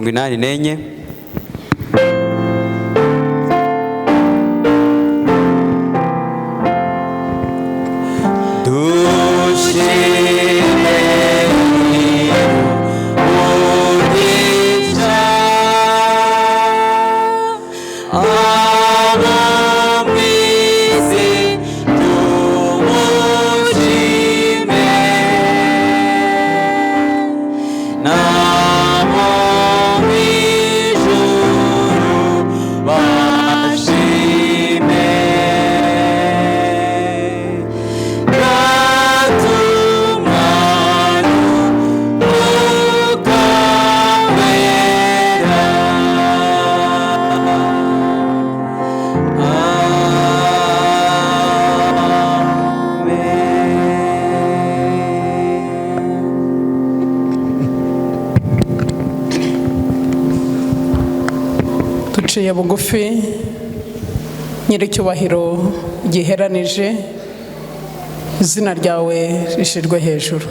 84. Duciye bugufi nyiricyubahiro giheranije, izina ryawe rishirwe hejuru.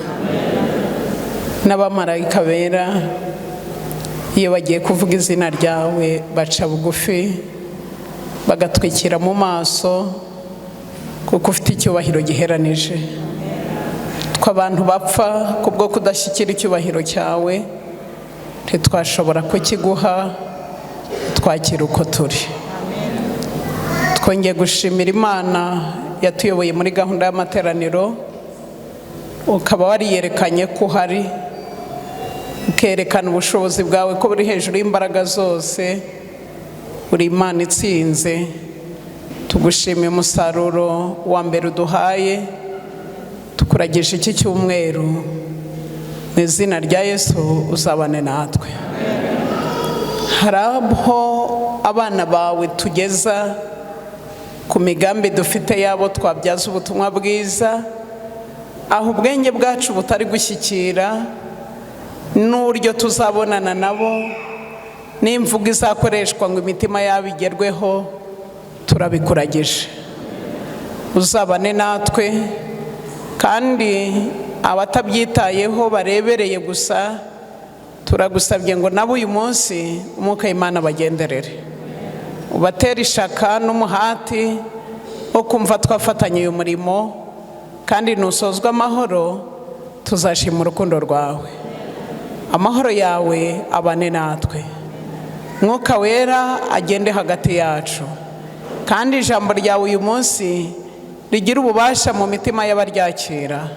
N'abamarayika bera iyo bagiye kuvuga izina ryawe baca bugufi bagatwikira mu maso, kuko ufite icyubahiro giheranije. Tw'abantu bapfa kubwo kudashyikira icyubahiro cyawe, ntitwashobora kukiguha, twakira uko turi. Twongeye gushimira Imana yatuyoboye muri gahunda y'amateraniro, ukaba wariyerekanye ko uhari, ukerekana ubushobozi bwawe ko buri hejuru y'imbaraga zose, uri Imana itsinze. Tugushimiye umusaruro wa mbere uduhaye, tukuragije iki cyumweru, mu izina rya Yesu uzabane natwe. Hari aho abana bawe tugeza ku migambi dufite yabo twabyaza ubutumwa bwiza, aho ubwenge bwacu butari gushyikira n'uburyo tuzabonana nabo n'imvugo izakoreshwa ngo imitima yabo igerweho, turabikuragije. Uzabane natwe, kandi abatabyitayeho barebereye gusa, turagusabye ngo nabo uyu munsi umwuka w'Imana bagenderere, ubatera ishaka n'umuhati wo kumva twafatanya uyu murimo, kandi nusozwa amahoro tuzashima urukundo rwawe. Amahoro yawe abane natwe, Mwuka Wera agende hagati yacu, kandi ijambo ryawe uyu munsi rigira ububasha mu mitima y'abaryakira,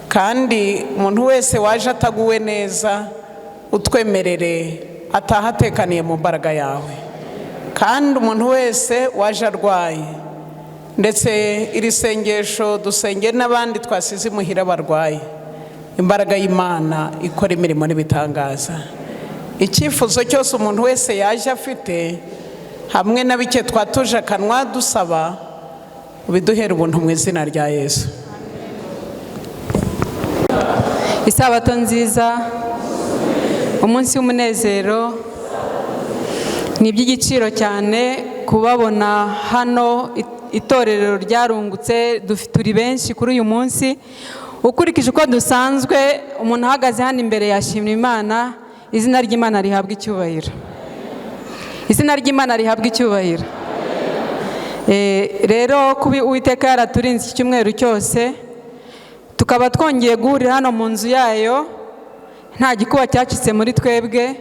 kandi umuntu wese waje ataguwe neza utwemerere ataha atekaniye mu mbaraga yawe. Kandi umuntu wese waje arwaye, ndetse iri sengesho dusenge n'abandi twasize imuhira barwaye, imbaraga y'Imana ikora imirimo n'ibitangaza. Icyifuzo cyose umuntu wese yaje afite, hamwe na bike twatuje akanwa dusaba, ubiduhere ubuntu mu izina rya Yesu. Isabato nziza, umunsi w'umunezero. Ni iby'igiciro cyane kubabona hano, itorero ryarungutse, turi benshi kuri uyu munsi. Ukurikije uko dusanzwe, umuntu ahagaze hano imbere yashimira Imana, izina ry'Imana rihabwa icyubahiro. Izina ry'Imana rihabwa icyubahiro. Rero kuba Uwiteka yaraturinze iki cyumweru cyose, tukaba twongeye guhurira hano mu nzu yayo, nta gikuba cyacitse muri twebwe,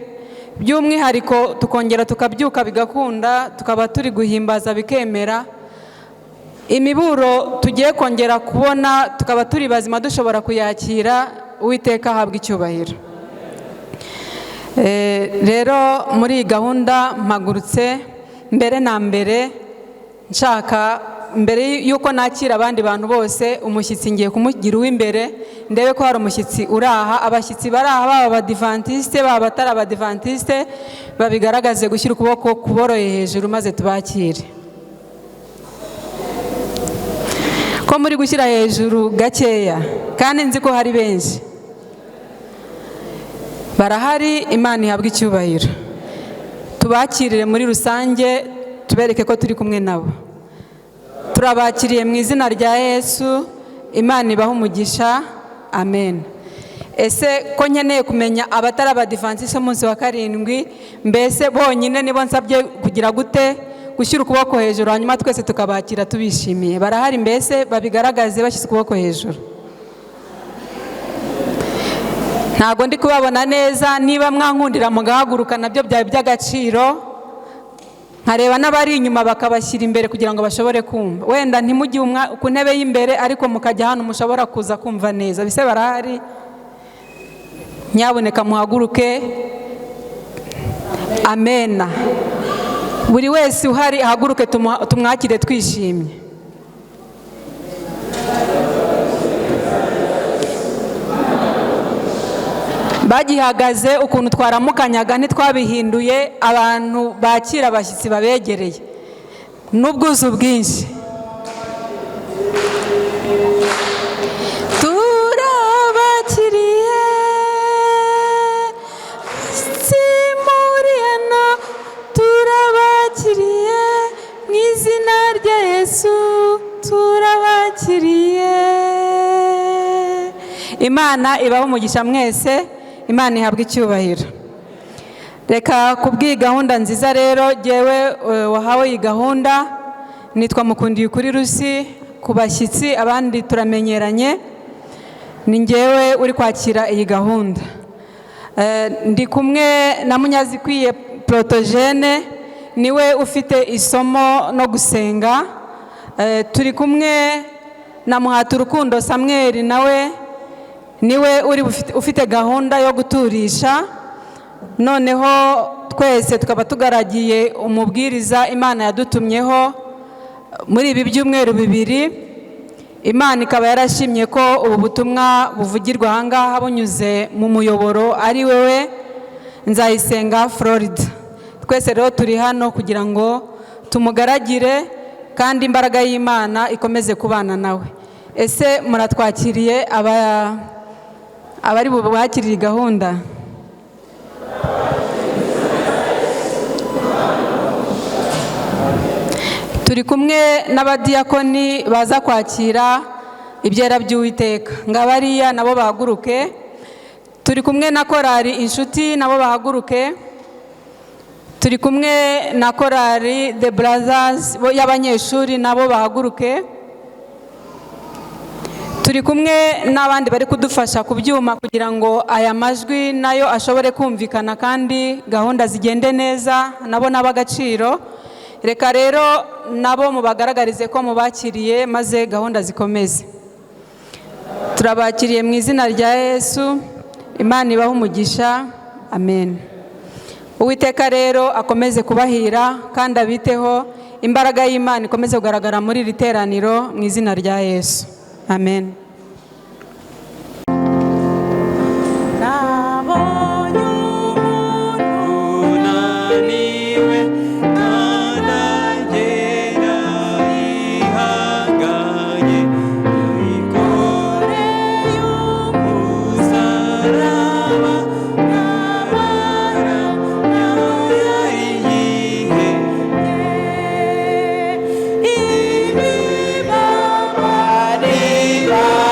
by'umwihariko tukongera tukabyuka bigakunda, tukaba turi guhimbaza bikemera. Imiburo tugiye kongera kubona, tukaba turi bazima dushobora kuyakira. Uwiteka ahabwa icyubahiro. Rero muri iyi gahunda mpagurutse mbere na mbere nshaka, mbere yuko nakira abandi bantu bose, umushyitsi ngiye kumugira uw'imbere, ndebe ko hari umushyitsi uraha. Abashyitsi baraha, baba abadivantiste baba abatari abadivantiste, babigaragaze gushyira ukuboko kuboroye hejuru maze tubakire. Ko muri gushyira hejuru gakeya, kandi nzi ko hari benshi barahari. Imana ihabwa icyubahiro. Tubakirire muri rusange, tubereke ko turi kumwe nabo. Turabakiriye mu izina rya Yesu. Imana ibahe umugisha. Amen. ese ko nkeneye kumenya abatari abadivantisite umunsi wa karindwi, mbese bonyine nibo nsabye kugira gute gushyira ukuboko hejuru hanyuma twese tukabakira tubishimiye? Barahari mbese babigaragaze bashyize ukuboko hejuru? Ntabwo ndi kubabona neza. Niba mwankundira mugahaguruka nabyo byaba by'agaciro, nkareba n'abari inyuma bakabashyira imbere kugira ngo bashobore kumva. Wenda ntimujye ku ntebe y'imbere ariko mukajya hano mushobora kuza kumva neza. Bise barahari? Nyabuneka muhaguruke. Amena. Buri wese uhari ahaguruke tumwakire twishimye. Bagihagaze ukuntu twaramukanyaga ntitwabihinduye, abantu bakira abashyitsi babegereye n'ubwuzu bwinshi. Turabakiriye simuriyana, turabakiriye mu izina rya Yesu, turabakiriye. Imana ibahe umugisha mwese. Imana ihabwa icyubahiro. Reka kubw'iyi gahunda nziza rero, jyewe wahawe iyi gahunda nitwa Mukundiye kuri Rusi. Ku bashyitsi abandi turamenyeranye, ni njyewe uri kwakira iyi gahunda. Ndi kumwe na Munyazikwiye Protogene, niwe ufite isomo no gusenga. Turi kumwe na Muhaturukundo Samuel, nawe niwe ufite gahunda yo guturisha. Noneho twese tukaba tugaragiye umubwiriza Imana yadutumyeho muri ibi byumweru bibiri. Imana ikaba yarashimye ko ubu butumwa buvugirwa ahangaha bunyuze mu muyoboro ari wewe Nzayisenga Florida. Twese rero turi hano kugira ngo tumugaragire kandi imbaraga y'Imana ikomeze kubana nawe. Ese muratwakiriye abari bubakiriye gahunda? Turi kumwe n'abadiyakoni baza kwakira ibyera by'Uwiteka, ngabariya nabo bahaguruke. Turi kumwe na korali Inshuti, nabo bahaguruke. Turi kumwe na korali The Brothers y'abanyeshuri, nabo bahaguruke. Turi kumwe n'abandi bari kudufasha ku byuma kugira ngo aya majwi nayo ashobore kumvikana kandi gahunda zigende neza, nabo n'abagaciro. Reka rero nabo mubagaragarize ko mubakiriye maze gahunda zikomeze. Turabakiriye mu izina rya Yesu. Imana ibahe umugisha. Amen. Uwiteka rero akomeze kubahira kandi abiteho. Imbaraga y'Imana ikomeze kugaragara muri iri teraniro mu izina rya Yesu. Amen. Bye.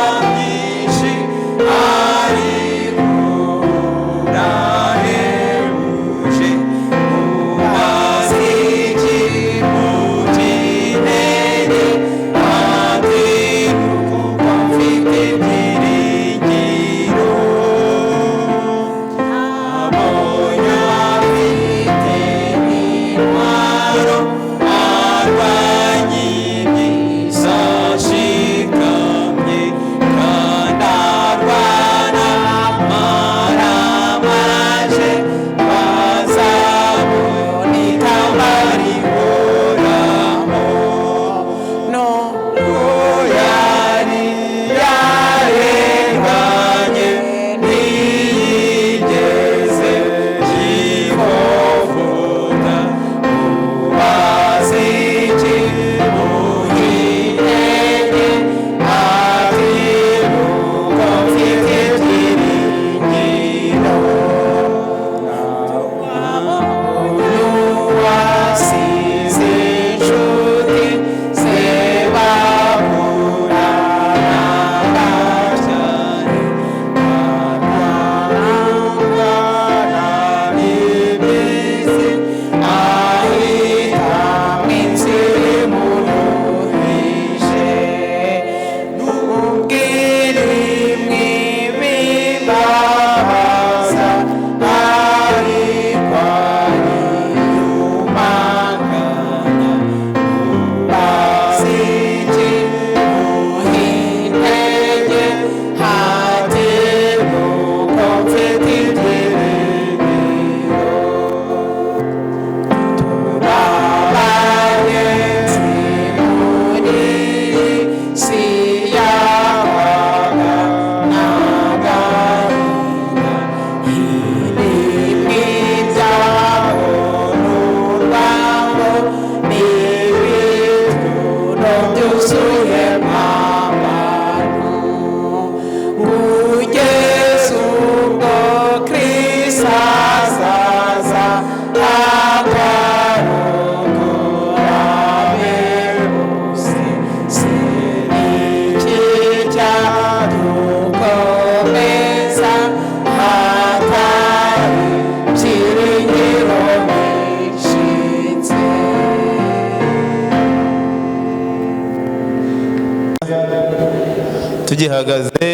tugihagaze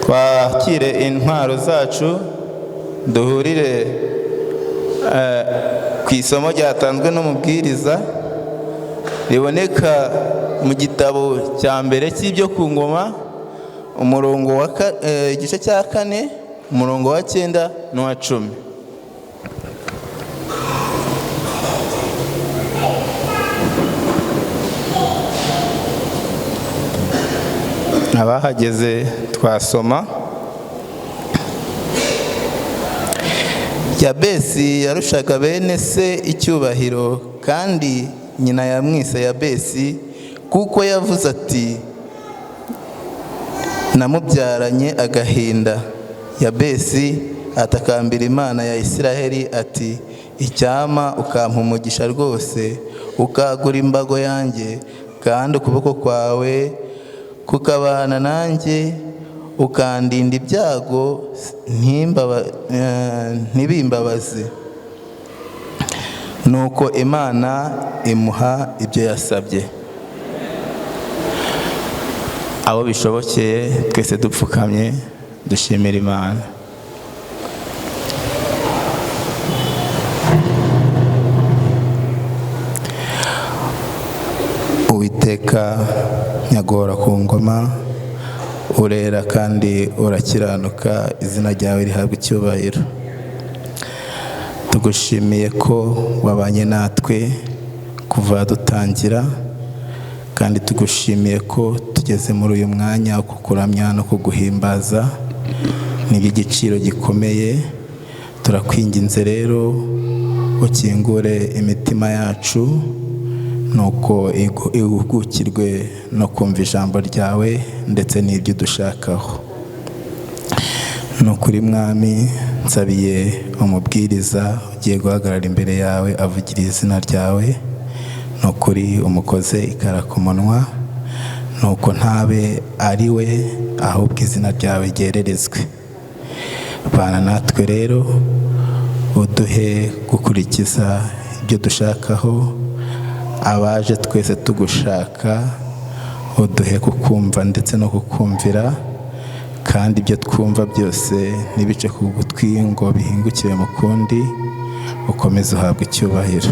twakire intwaro zacu duhurire ku isomo ryatanzwe n'umubwiriza riboneka mu gitabo cya mbere cy'ibyo ku ngoma umurongo wa igice cya 4 umurongo wa 9 n'uwa 10. Abahageze twasoma. Yabesi yarushaga bene se icyubahiro, kandi nyina yamwise Yabesi kuko yavuze ati namubyaranye agahinda. Yabesi atakambira Imana ya Isiraheli ati icyama ukampa umugisha rwose, ukagura imbago yanjye, kandi ukuboko kwawe kukabana nanjye, ukandinda ibyago ntibimbabaze. Nuko Imana imuha ibyo yasabye. Abo bishobokeye twese dupfukamye dushimira Imana. Uwiteka nyagora ku ngoma, urera kandi urakiranuka, izina ryawe rihabwa icyubahiro. Tugushimiye ko wabanye natwe kuva dutangira, kandi tugushimiye ko tugeze muri uyu mwanya wo kukuramya no kuguhimbaza. Ni igiciro gikomeye. Turakwinginze rero ukingure imitima yacu, nuko ihugukirwe no kumva ijambo ryawe ndetse n'ibyo dushakaho. Nukuri Mwami, nsabiye umubwiriza ugiye guhagarara imbere yawe avugira izina ryawe. Nukuri umukoze ikara ku munwa, nuko ntabe ari we ahubwo izina ryawe ryererezwe. Bana natwe rero, uduhe gukurikiza ibyo dushakaho. Abaje twese tugushaka, uduhe kukumva ndetse no kukumvira, kandi ibyo twumva byose ntibice ku gutwi ngo bihingukire mu kundi. Ukomeze uhabwe icyubahiro.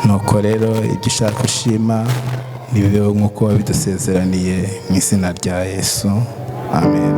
Nuko rero ibyo ushaka ushima nibibeho nk'uko wabidusezeraniye, mu izina rya Yesu, amen.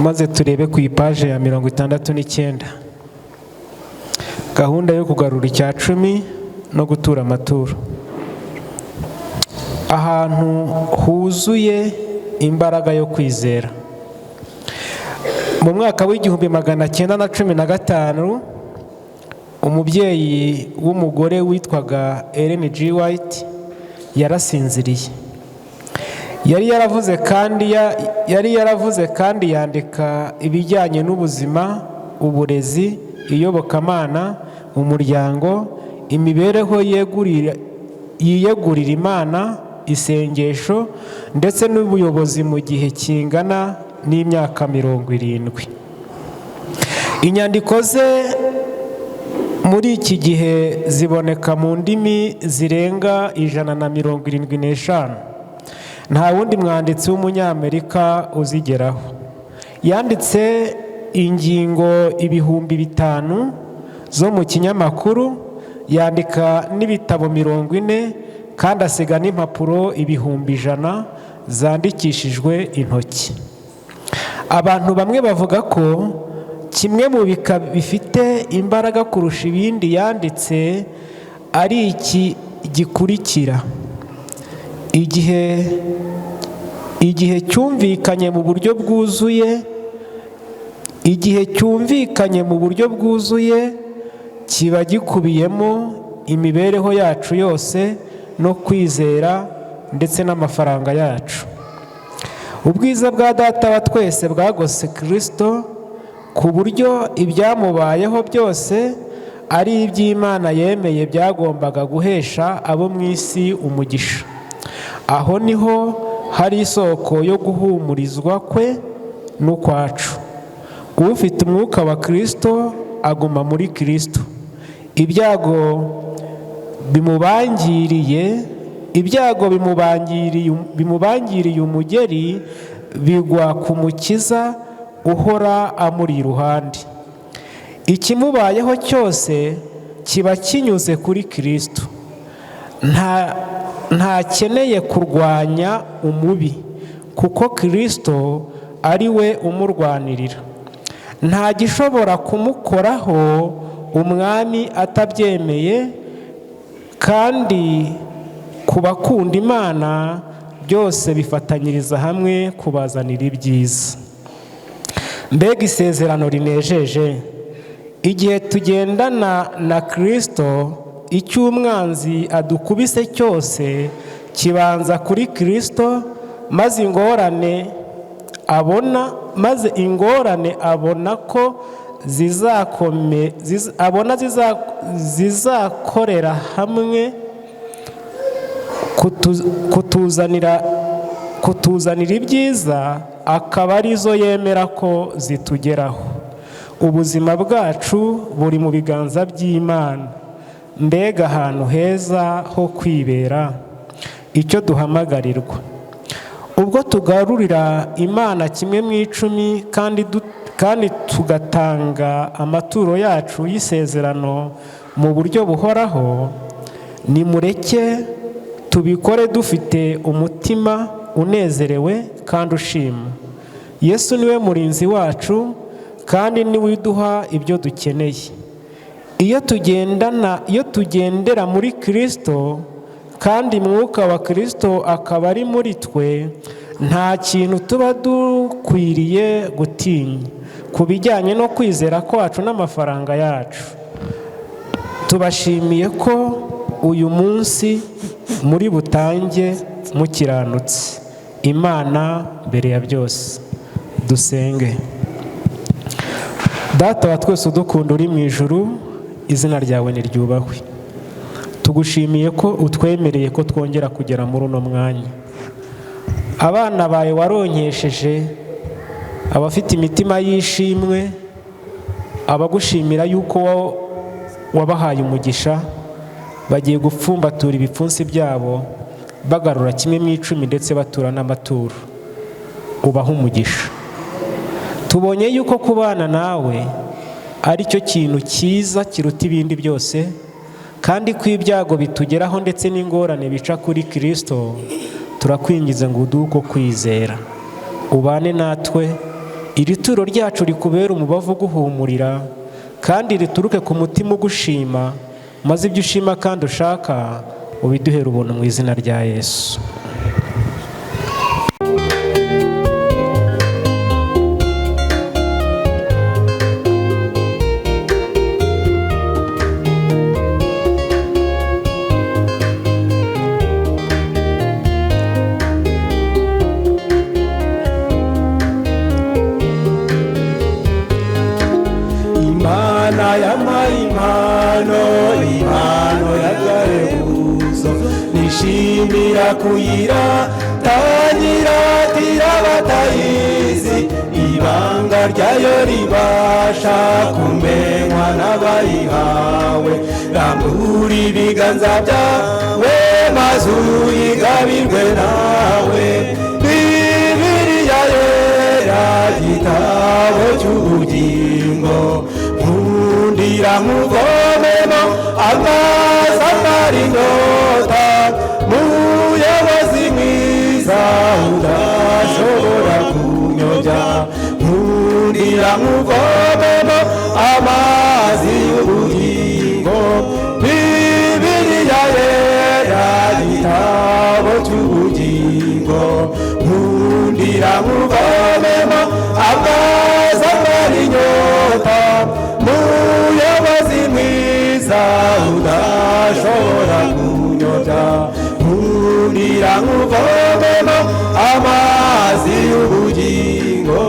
Maze turebe ku ipaje ya 69. Gahunda yo kugarura icya 10 no gutura amaturo. Ahantu huzuye imbaraga yo kwizera. Mu mwaka w'1915 umubyeyi w'umugore witwaga Ellen G. White yarasinziriye. Yari yaravuze kandi yandika ibijyanye n'ubuzima, uburezi, iyobokamana, umuryango, imibereho yiyegurira Imana, isengesho ndetse n'ubuyobozi mu gihe kingana n'imyaka 70. Inyandiko ze muri iki gihe ziboneka mu ndimi zirenga 175. Nta wundi mwanditsi w'umunyamerika uzigeraho. Yanditse ingingo 5,000 zo mu kinyamakuru yandika n'ibitabo 40 kandi asiga n'impapuro 100,000 zandikishijwe intoki. Abantu bamwe bavuga ko kimwe mu bika bifite imbaraga kurusha ibindi yanditse ari iki gikurikira: igihe cyumvikanye mu buryo bwuzuye, kiba gikubiyemo imibereho yacu yose no kwizera ndetse n'amafaranga yacu. Ubwiza bwa Data wa twese bwagose Kristo ku buryo ibyamubayeho byose ari iby'Imana yemeye byagombaga guhesha abo mu isi umugisha. Aho niho hari isoko yo guhumurizwa kwe n'ukwacu. Ufite umwuka wa Kristo aguma muri Kristo. Ibyago bimubangiriye umugeri bigwa ku Mukiza uhora amuri iruhande. Ikimubayeho cyose kiba kinyuze kuri Kristo. Ntakeneye kurwanya umubi kuko Kristo ari we umurwanirira. Nta gishobora kumukoraho umwami atabyemeye, kandi ku bakunda Imana byose bifatanyiriza hamwe kubazanira ibyiza. Mbega isezerano rinejeje! Igihe tugendana na Kristo, icyo umwanzi adukubise cyose kibanza kuri Kristo, maze ingorane abona ko zizakorera hamwe kutuzanira ibyiza, akaba arizo yemera ko zitugeraho. Ubuzima bwacu buri mu biganza by'Imana. Mbega ahantu heza ho kwibera! Icyo duhamagarirwa ubwo tugarurira Imana 1/10 kandi tugatanga amaturo yacu y'isezerano mu buryo buhoraho, nimureke tubikore dufite umutima unezerewe kandi ushima. Yesu niwe murinzi wacu kandi niwe uduha ibyo dukeneye. Iyo tugendera muri Kristo kandi mwuka wa Kristo akaba ari muri twe, nta kintu tuba dukwiriye gutinya ku bijyanye no kwizera kwacu n'amafaranga yacu. Tubashimiye ko uyu munsi muri butange mukiranutse. Imana mbere ya byose. Dusenge. Data wa twese udukunda uri mu ijuru, izina ryawe niryubahwe. Tugushimiye ko utwemereye ko twongera kugera muri uno mwanya. Abana bawe waronkesheje, abafite imitima y'ishimwe, abagushimira yuko wabahaye umugisha, bagiye gupfumbatura ibipfunsi byabo, bagarura 1/10 ndetse batura n'amaturo. Ubaha umugisha. Tubonye yuko kubana nawe ari cyo kintu cyiza kiruta ibindi byose, kandi ko ibyago bitugeraho ndetse n'ingorane bica kuri Kristo, turakwingiza ngo uduhe uko kwizera. Ubane natwe, iri turo ryacu rikubera umubavu guhumurira, kandi rituruke ku mutima ugushima, maze ibyo ushima kandi ushaka ubiduhere ubuntu mu izina rya Yesu. Nishimira kuyira tangira tirabatayizi, ibanga ryayo ribasha kumenywa n'abayihawe. Rambura ibiganza byawe maze uyigabirwe nawe. Bibiliya yera gitabo cy'ubugingo, nkundira nkuvomemo nkundira nkuvomemo amazi y'ubugingo Bibiliya yera igitabo cy'ubugingo nkundira nkuvomemo amazi amara inyota muyobozi mwiza udashobora kunyobya nkundira nkuvomemo amazi y'ubugingo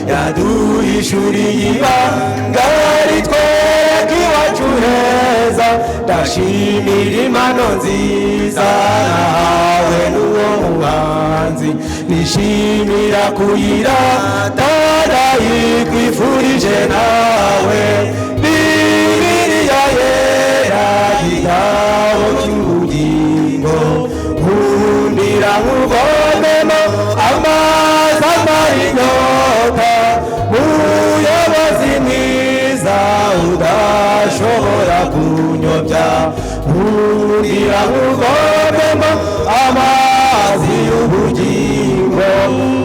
yaduhishuriye ibanga ritwereka iwacu heza ndashimira impano nziza nahawe n'uwo muhanzi nishimira kuyirata ndayikwifurije nawe Bibiliya yera igitabo cy'ubugingo nkundira nkuvomemo amazi amara inyota muyobozi mwiza udashobora kunyobya nkundira nkuvomemo amazi y'ubugingo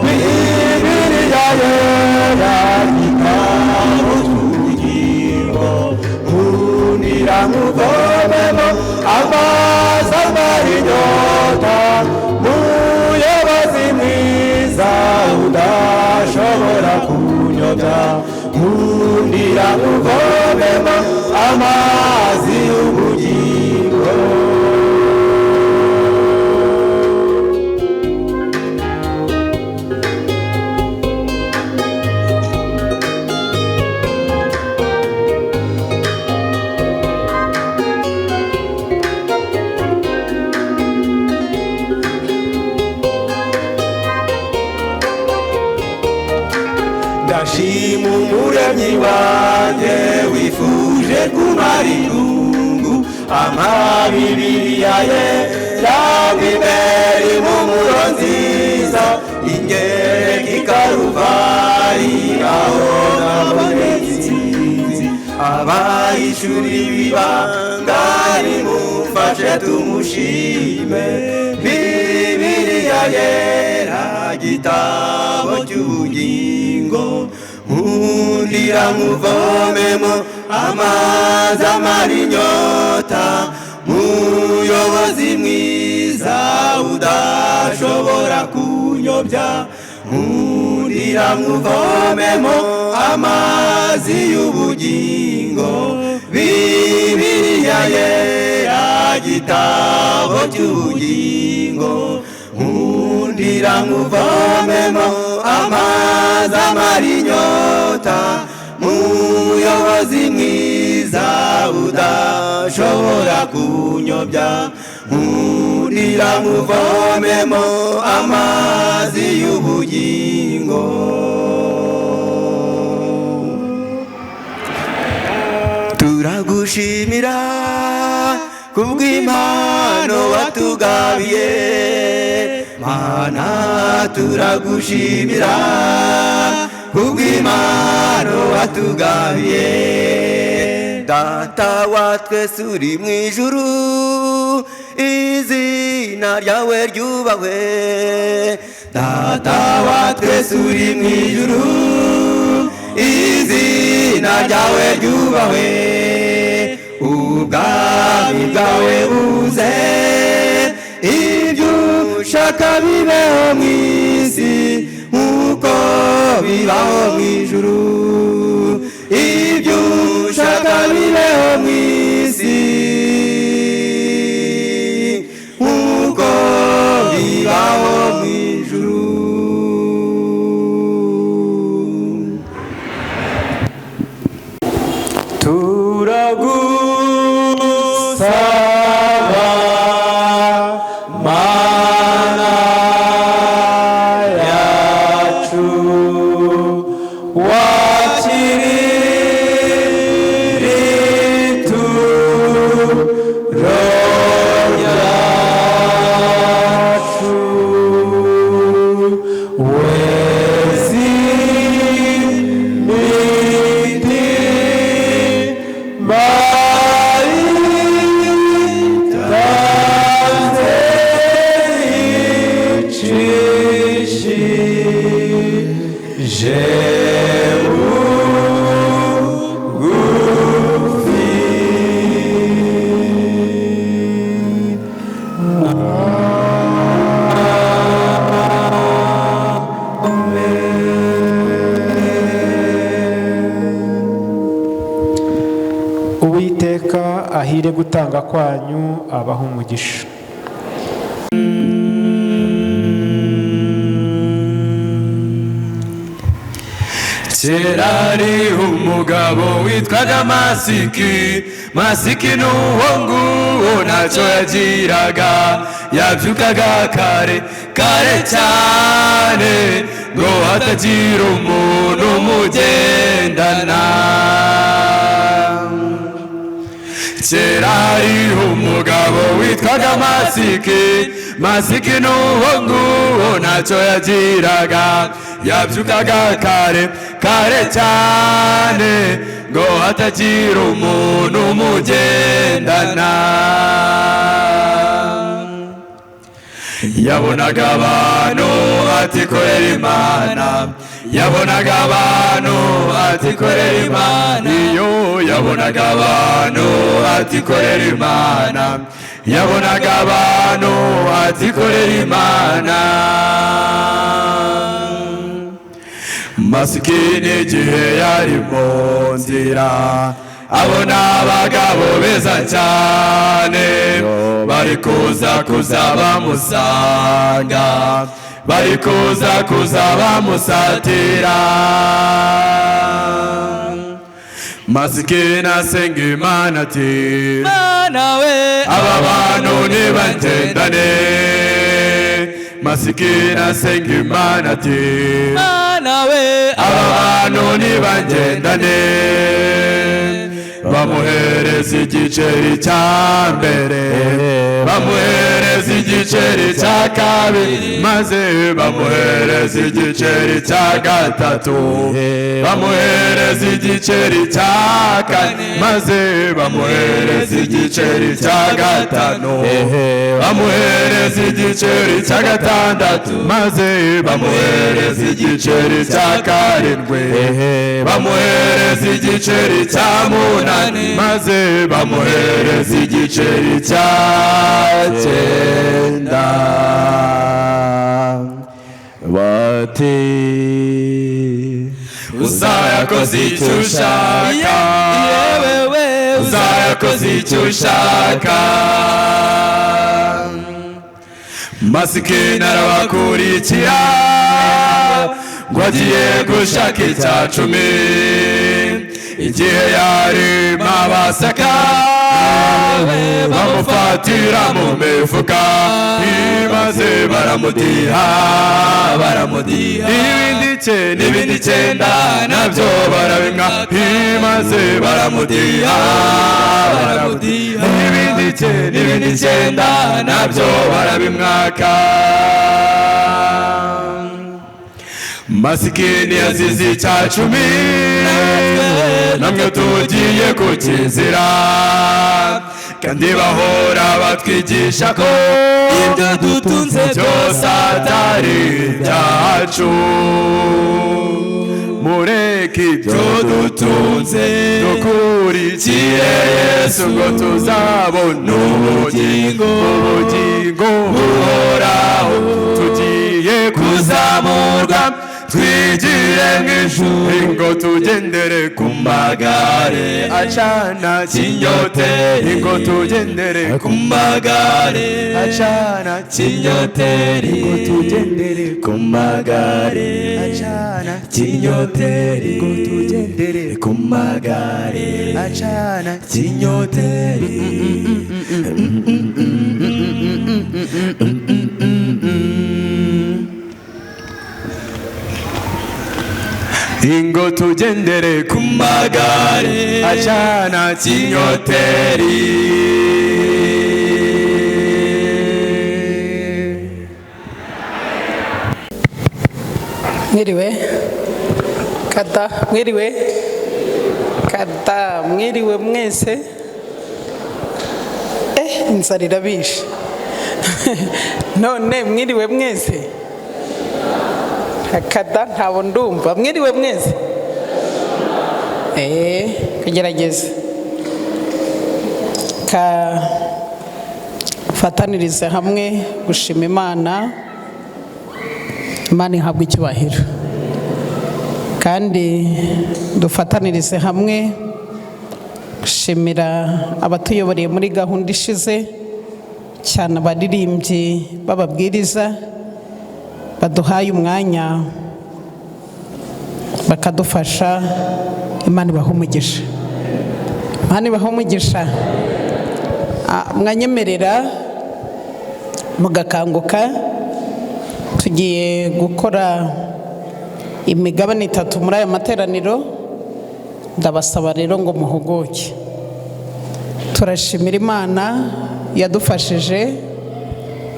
Bibiliya yera igitabo cy'ubugingo nkundira nkuvomemo amazi amara inyota muyobozi mwiza udashobora kunyobya nkundira nkuvomemo amazi y'ubugingo ndashima umuremyi wanjye wifuje kumara irungu Bibiliya ye yaba imbere impumuro nziza ingereka ikaruvari aho nabonye intsinzi abayishuriwe ibanga nimumfashe tumushime Bibiliya yera igitabo cy'ubugingo nkundira nkuvomemo amazi amara inyota muyobozi mwiza udashobora kunyobya nkundira nkuvomemo amazi y'ubugingo Bibiliya yera igitabo cy'ubugingo nkundira nkuvomemo amazi amara inyota muyobozi mwiza udashobora kunyobya nkundira nkuvomemo amazi y'ubugingo turagushimira kubw'impano watugabiye Mana turagushimira kubw'Imana watugabiye Data wa twese uri mu ijuru izina ryawe ryubahwe Data wa twese uri mu ijuru izina ryawe ryubahwe ubwami bwawe buze ibyo ushaka bibeho mu isi nk'uko bibaho mu ijuru ibyo ushaka bibeho mu isi nk'uko bibaho mu ijuru turagusaba Mana yacu wacu Uwiteka ahire gutanga kwanyu abaho umugisha. Serari umugabo witwaga Masiki, Masiki n'uwo nguwo ntacyo yagiraga, yabyukaga kare kare cyane ngo hatagira umuntu umugendana. Serari umugabo witwaga Masiki, Masiki n'uwo nguwo ntacyo yagiraga, yabyukaga kare kare cyane ngo hatagira umuntu umugendana. Yabonaga abantu atikorera Imana, yabonaga abantu atikorera Imana, iyo yabonaga abantu atikorera Imana, yabonaga abantu atikorera Imana. Masiki n'igihe yari mu nzira abona abagabo beza cyane bari kuza bamusanga, bari kuza bamusatira. Masiki nasenga Imana ati, Mana we aba bantu nibagendane. Masiki nasenga Imana ati, Mana we aba bantu nibagendane. Bamuhereza igiceri cya mbere, bamuhereza igiceri cya kabiri, maze bamuhereza igiceri cya gatatu, bamuhereza igiceri cya kane, maze bamuhereza igiceri cya gatanu, bamuhereza igiceri cya gatandatu, maze bamuhereza igiceri cya karindwi, bamuhereza igiceri cya munani, maze bamuhereza igiceri cya cyenda. Bati uzayakoze icyo ushaka, uzayakoze icyo ushaka. Masiki narabakurikira ngo agiye gushaka icya cumi, igihe yari mabasaka bamufatira mu mifuka, maze baramudiha n'ibindi icyenda nabyo barabimwa, maze baramudiha n'ibindi icyenda nabyo barabimwaka. Masiki yazize icya cumi, namwe tugiye kukizira, kandi bahora batwigisha ko ibyo dutunze byose atari ibyacu. Mureke ibyo dutunze dukurikiye Yesu ngo tuzabona ubugingo buhoraho. Tugiye kuzamurwa twigire mw'ijuru, ngo tugendere ku magare acana kinyoteri, ngo tugendere ku magare acana kinyoteri, ngo tugendere ku magare acana kinyoteri, ngo tugendere ku magare acana kinyoteri. Ingo tugendere ku magare acana kinyoteri. Mwiriwe kata, mwiriwe kata, mwiriwe mwese. Inzara irabishe. None mwiriwe mwese. akada ntabo ndumva. Mwiriwe mwese? Kagerageze fatanirize hamwe gushima Imana. Imana ihabwa icyubahiro, kandi dufatanirize hamwe gushimira abatuyoboreye muri gahunda ishize, cyane abaririmbyi b'ababwiriza baduhaye umwanya bakadufasha. Imana ibahe umugisha, Imana ibahe umugisha. Mwanyemerera mugakanguka. Tugiye gukora imigabane 3 muri aya materaniro. Ndabasaba rero ngo muhuguke. Turashimira Imana yadufashije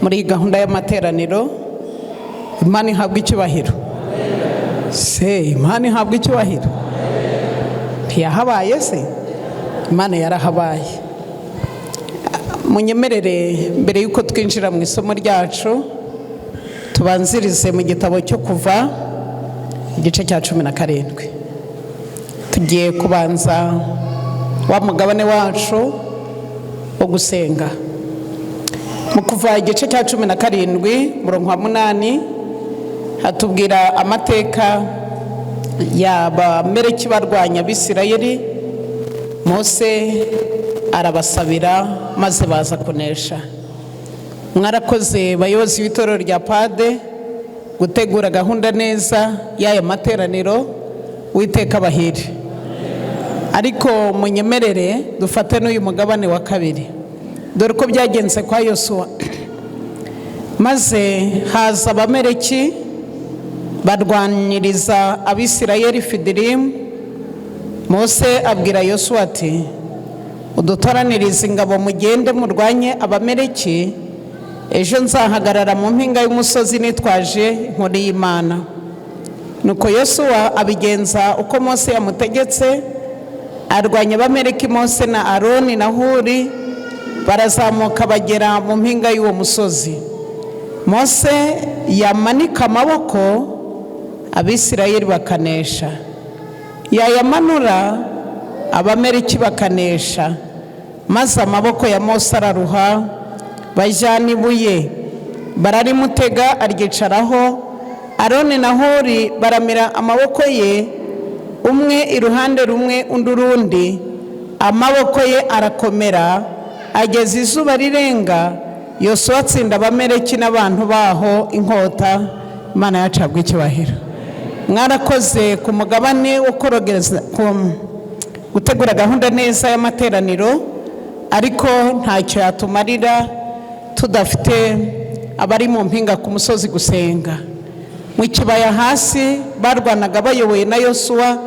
muri gahunda y'amateraniro. Imana ihabwa icyubahiro. Imana ihabwa icyubahiro. Ntiyahabaye se? Imana yarahabaye. Munyemerere mbere yuko twinjira mu isomo ryacu, tubanzirize mu gitabo cyo Kuva igice cya 17. Tugiye kubanza wa mugabane wacu wo gusenga. Mu Kuva igice cya 17 murongo wa 8 hatubwira amateka y'Abamaleki barwanya Abisirayeli. Mose arabasabira maze baza kunesha. Mwarakoze bayobozi b'itorero rya Pade gutegura gahunda neza y'aya materaniro. Uwiteka bahire. Ariko munyemerere dufate n'uyu mugabane wa 2. Dore ko byagenze kwa Yosuwa. Maze haza Abamaleki barwaniriza Abisirayeli Fidirim. Mose abwira Yosuwa ati, udutoranirize ingabo mugende murwanye Abamaleki. Ejo nzahagarara mu mpinga y'umusozi nitwaje inkoni y'Imana. Nuko Yosuwa abigenza uko Mose yamutegetse, arwanya Abamaleki. Mose na Aroni na Huri barazamuka bagera mu mpinga y'uwo musozi. Mose yamanika amaboko, Abisirayeli bakanesha. Yayamanura, Abamaleki bakanesha. Maze amaboko ya Mose araruha, bajyana ibuye bararimutega aryicaraho. Aroni na Huri baramira amaboko ye, umwe iruhande rumwe undi urundi. Amaboko ye arakomera ageza izuba rirenga. Yosuwa atsinda Abamaleki n'abantu baho inkota. Imana yacu ihabwe icyubahiro. Mwarakoze ku mugabane wo gutegura gahunda neza y'amateraniro, ariko ntacyo yatumarira tudafite abari mu mpinga ku musozi gusenga. Mu kibaya hasi barwanaga bayoboye na Yosuwa,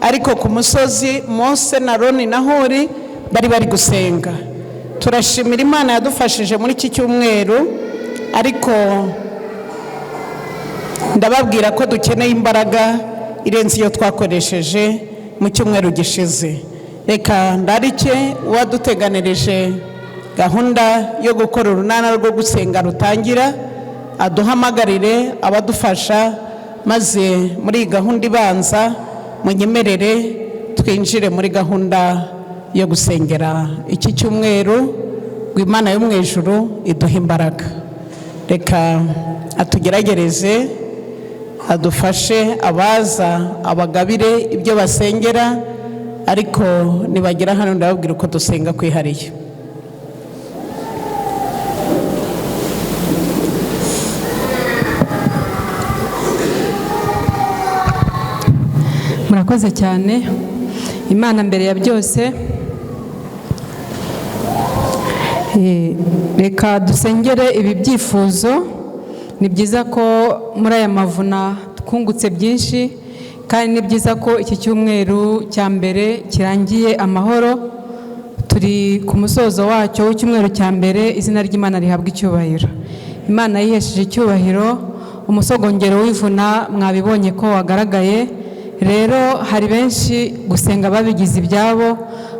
ariko ku musozi Mose na Aroni na Huri bari gusenga. Turashimira Imana yadufashije muri iki cyumweru, ariko ndababwira ko dukeneye imbaraga irenze iyo twakoresheje mu cyumweru gishize. Reka ndarike uwaduteganirije gahunda yo gukora urunana rwo gusenga rutangira aduhamagarire abadufasha, maze muri iyi gahunda ibanza munyemerere twinjire muri gahunda yo gusengera iki cyumweru. Imana yo mu ijuru iduha imbaraga. Reka atugeragereze, adufashe, abaza abagabire ibyo basengera, ariko nibagera hano ndababwira uko dusenga kwihariye. Murakoze cyane. Imana mbere ya byose, reka dusengere ibi byifuzo. Ni byiza ko muri aya mavuna twungutse byinshi, kandi ni byiza ko iki cyumweru cya mbere kirangiye amahoro. Turi ku musozo wacyo w'icyumweru cya mbere. Izina ry'Imana rihabwa icyubahiro. Imana yihesheje icyubahiro. Umusogongero w'ivuna mwabibonye ko wagaragaye. Rero hari benshi gusenga babigize ibyabo,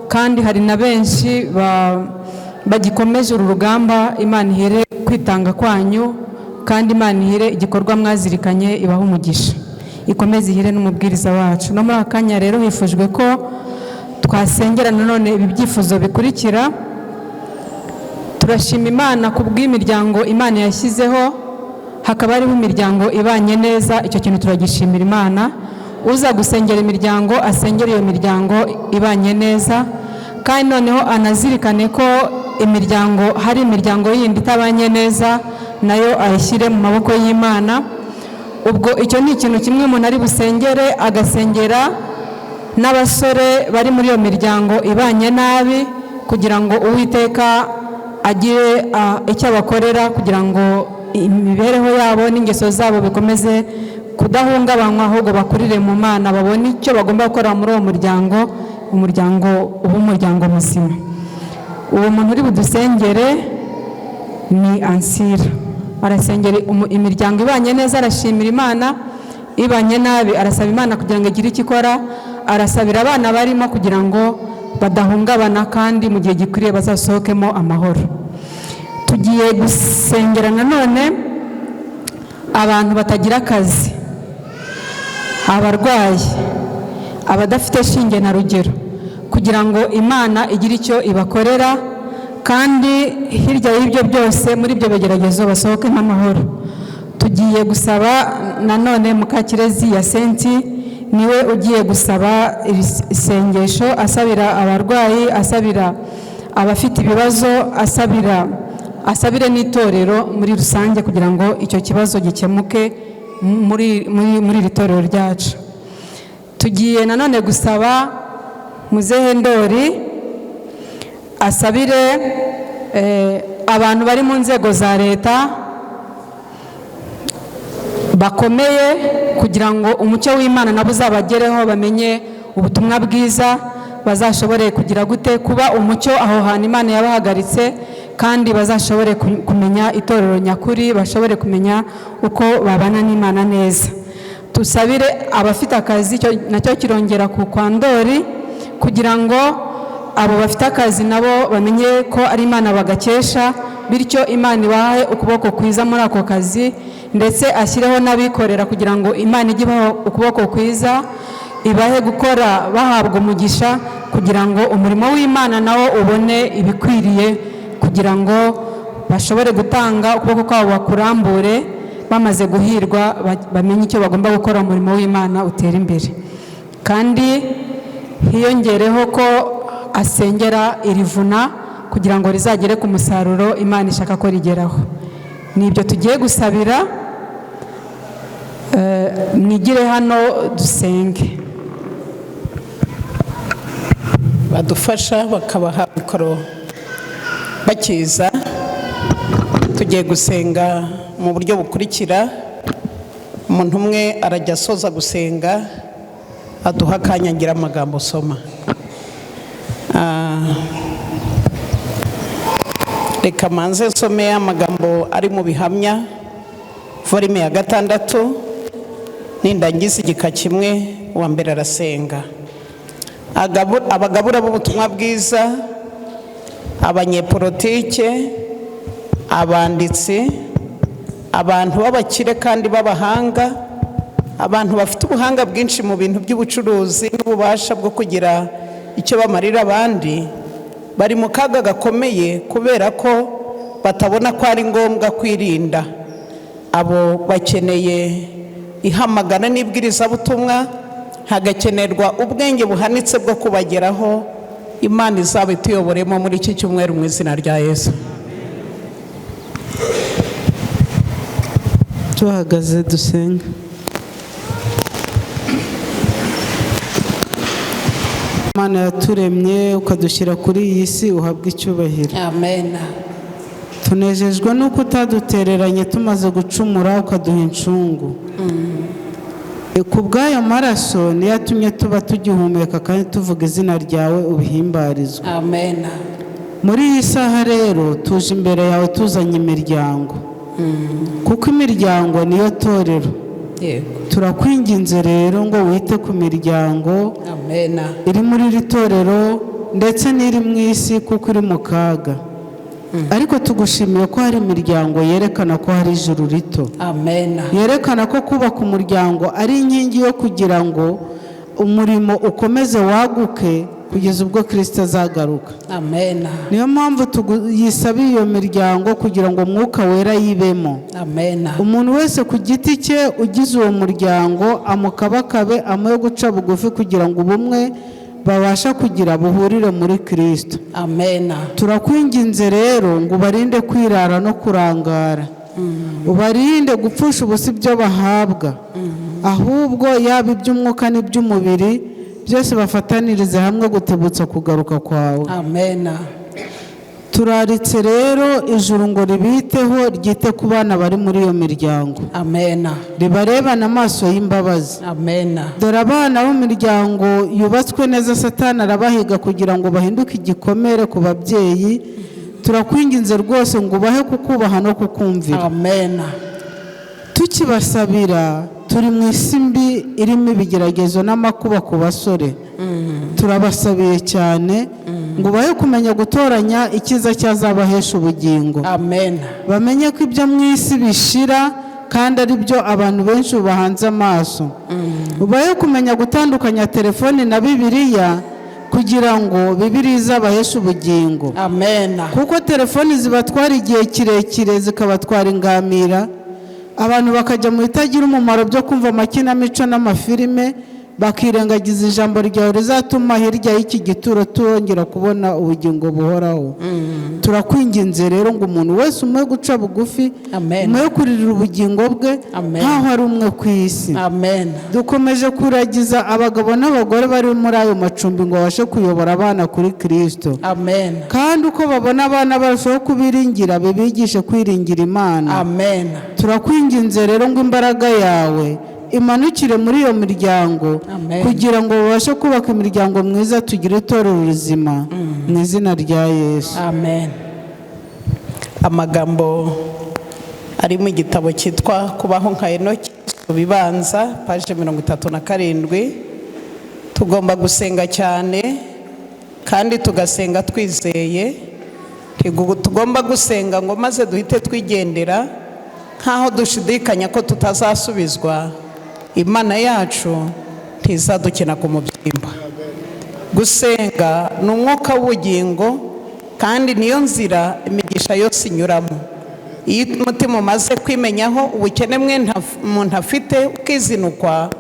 kandi hari na benshi bagikomeje uru rugamba. Imana ihere kwitanga kwanyu kandi Imana ihire igikorwa mwazirikanye, ibahe umugisha, ikomeze ihire n'umubwiriza wacu. No muri aka kanya rero hifujwe ko twasengera nanone ibi byifuzo bikurikira. Turashima Imana ku bw'imiryango Imana yashyizeho, hakaba hariho imiryango ibanye neza, icyo kintu turagishimira Imana. Uza gusengera imiryango asengera iyo miryango ibanye neza, kandi noneho anazirikane ko hari imiryango yindi itabanye neza, nayo ayishyire mu maboko y'Imana. Ubwo icyo ni ikintu kimwe umuntu ari busengere, agasengera n'abasore bari muri iyo miryango ibanye nabi, kugira ngo Uwiteka agire icyo abakorera, kugira ngo imibereho yabo n'ingeso zabo bikomeze kudahungabanywa, ahubwo bakurire mu Mana, babone icyo bagomba gukora muri uwo muryango, uba umuryango muzima. Uwo muntu uri budusengere ni Ansira, arasengera imiryango ibanye neza, arashimira Imana. Ibanye nabi arasaba Imana kugira ngo igire icyo ikora, arasabira abana barimo kugira ngo badahungabana, kandi mu gihe gikwiriye bazasohokemo amahoro. Tugiye gusengera nanone abantu batagira akazi, abarwayi, abadafite shinge na rugero, kugira ngo Imana igire icyo ibakorera, kandi hirya y'ibyo byose muri ibyo bigeragezo basohokemo amahoro. Tugiye gusaba nanone Mukakirezi ya Senti, niwe ugiye gusaba isengesho, asabira abarwayi, asabira abafite ibibazo, asabire n'itorero muri rusange, kugira ngo icyo kibazo gikemuke muri iri torero ryacu. Tugiye nanone gusaba Muzehe Ndori, asabire abantu bari mu nzego za leta bakomeye, kugira ngo umucyo w'Imana nabo uzabagereho, bamenye ubutumwa bwiza, bazashobore kugira gute kuba umucyo aho hantu Imana yabahagaritse, kandi bazashobore kumenya itorero nyakuri, bashobore kumenya uko babana n'Imana neza. Tusabire abafite akazi, nacyo kirongera ku kwa Ndori, kugira ngo abo bafite akazi nabo bamenye ko ari Imana bagakesha, bityo Imana ibahe ukuboko kwiza muri ako kazi, ndetse ashyireho n'abikorera kugira ngo Imana ijye ibaha ukuboko kwiza, ibahe gukora bahabwa umugisha, kugira ngo umurimo w'Imana nawo ubone ibikwiriye, kugira ngo bashobore gutanga ukuboko kwabo bakurambure, bamaze guhirwa bamenye icyo bagomba gukora, umurimo w'Imana utera imbere. Kandi hiyongereho ko asengera irivuna kugira ngo rizagere ku musaruro Imana ishaka ko rigeraho. Nibyo tugiye gusabira. Mwigire hano dusenge. Badufasha bakabaha mikoro bakiza. Tugiye gusenga mu buryo bukurikira. Umuntu umwe arajya asoza gusenga, aduha akanya ngira amagambo soma. Reka manze nsome amagambo ari mu Bihamya volume ya 6, nindangiza igika kimwe, uwa mbere arasenga. Abagabura b'ubutumwa bwiza, abanyepolitike, abanditsi, abantu b'abakire kandi b'abahanga, abantu bafite ubuhanga bwinshi mu bintu by'ubucuruzi n'ububasha bwo kugira icyo bamarira abandi, bari mu kaga gakomeye kubera ko batabona ko ari ngombwa kwirinda. Abo bakeneye ihamagara n'ibwirizabutumwa, hagakenerwa ubwenge buhanitse bwo kubageraho. Imana izaba ituyoboremo muri iki cyumweru mu izina rya Yesu. Tuhagaze dusenga. Imana yaturemye ukadushyira kuri iyi si, uhabwe icyubahiro. Amen. Tunejejwe nuko utadutereranye tumaze gucumura, ukaduha incungu. Ku bw'ayo maraso niyo yatumye tuba tugihumeka kandi tuvuga izina ryawe, ubihimbarizwa. Amen. Muri iyi saha rero tuje imbere yawe tuzanye imiryango, kuko imiryango niyo torero. Turakwinginze rero ngo wite ku miryango iri muri iri torero ndetse n'iri mu isi, kuko iri mu kaga. ariko tugushimiye ko hari imiryango yerekana ko hari ijuru rito, amen, yerekana ko kubaka umuryango ari inkingi yo kugira ngo umurimo ukomeze waguke kugeza ubwo Kristo azagaruka. amen, Niyo mpamvu yisabiye iyo miryango kugira ngo Mwuka Wera yibemo. amen, Umuntu wese ku giti cye ugize uwo muryango amukabakabe amuye guca bugufi kugira ngo ubumwe babasha kugira buhurire muri Kristo. amen, Turakwinginze rero ngo ubarinde kwirara no kurangara, ubarinde gupfusha ubusa ibyo bahabwa, ahubwo yaba iby'umwuka n'iby'umubiri byose bafatanirize hamwe gutebutsa kugaruka kwawe. amen, Turaritse rero ijuru ngo ribiteho, ryite ku bana bari muri iyo miryango, amen, ribarebana amaso y'imbabazi. amen, Dore abana b'imiryango yubatswe neza Satani arabahiga kugira ngo bahinduke igikomere ku babyeyi. Turakwinginze rwose ngo ubahe kukubaha no kukumvira. amen, Tukibasabira turi mu isi mbi irimo ibigeragezo n'amakuba ku basore. Turabasabiye cyane ngo ubahe kumenya gutoranya icyiza cyazabahesha ubugingo, amen, bamenye ko ibyo mu isi bishira kandi ari byo abantu benshi bahanze amaso. Ubahe kumenya gutandukanya telefoni na Bibiliya kugira ngo Bibiliya izabaheshe ubugingo, amen, kuko telefoni zibatwara igihe kirekire zikabatwara ingamira, abantu bakajya mu bitagira umumaro byo kumva amakinamico n'amafilime, bakirengagiza ijambo ryawe rizatuma hirya y'iki gituro tongera kubona ubugingo buhoraho. Turakwinginze rero ngo umuntu wese umuhe guca bugufi, amen, umuhe kuririra ubugingo bwe amen, nkaho ari umwe ku isi. amen, Dukomeje kuragiza abagabo n'abagore bari muri ayo macumbi ngo babashe kuyobora abana kuri Kristo, amen, kandi uko babona abana barushaho kubiringira bibigishe kwiringira Imana. amen, Turakwinginze rero ngo imbaraga yawe imanukire muri iyo miryango, amen, kugira ngo babashe kubaka imiryango mwiza, tugire itorero rizima mu izina rya Yesu. amen. Amagambo ari mu gitabo cyitwa Kubaho nka Enoki bibanza paje 37. Tugomba gusenga cyane kandi tugasenga twizeye. Tugomba gusenga ngo maze duhite twigendera nkaho dushidikanya ko tutazasubizwa. Imana yacu ntizadukina ku mubyimba. Gusenga ni umwuka w'ubugingo kandi niyo nzira imigisha yose inyuramo. Iyo umutima umaze kwimenyaho ubukene umuntu afite ukizinukwa,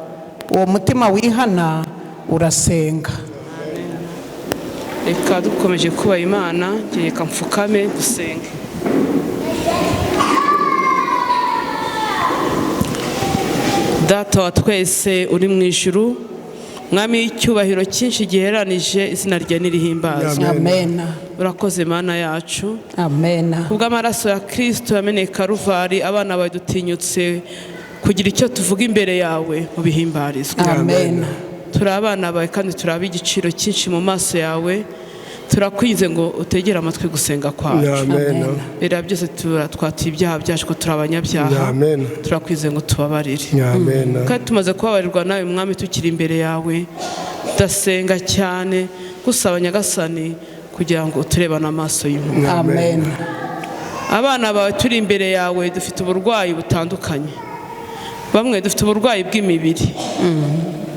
uwo mutima wihana urasenga. Reka dukomeje kuba Imana, reka mfukame dusenge. Data wa twese uri mu ijuru, Mwami w'icyubahiro cyinshi giheranije, izina rye nirihimbazwe. Amen, Urakoze Mana yacu, amen, kubw'amaraso ya Kristo yameneye Karuvari, abana bawe dutinyutse kugira icyo tuvuga imbere yawe mu bihimbarizwa. amen, Turi abana bawe kandi turi ab'igiciro cyinshi mu maso yawe. Turakwinze ngo utegere amatwi gusenga kwacu. amen, Bera byose twatuye ibyaha byacu ko turi abanyabyaha. Turakwize ngo tubabarire. Kandi tumaze kubabarirwa nawe Mwami tukiri imbere yawe, ndasenga cyane gusaba Nyagasani kugira ngo uturebane amaso y'impuhwe. amen, Abana bawe turi imbere yawe dufite uburwayi butandukanye. Bamwe dufite uburwayi bw'imibiri.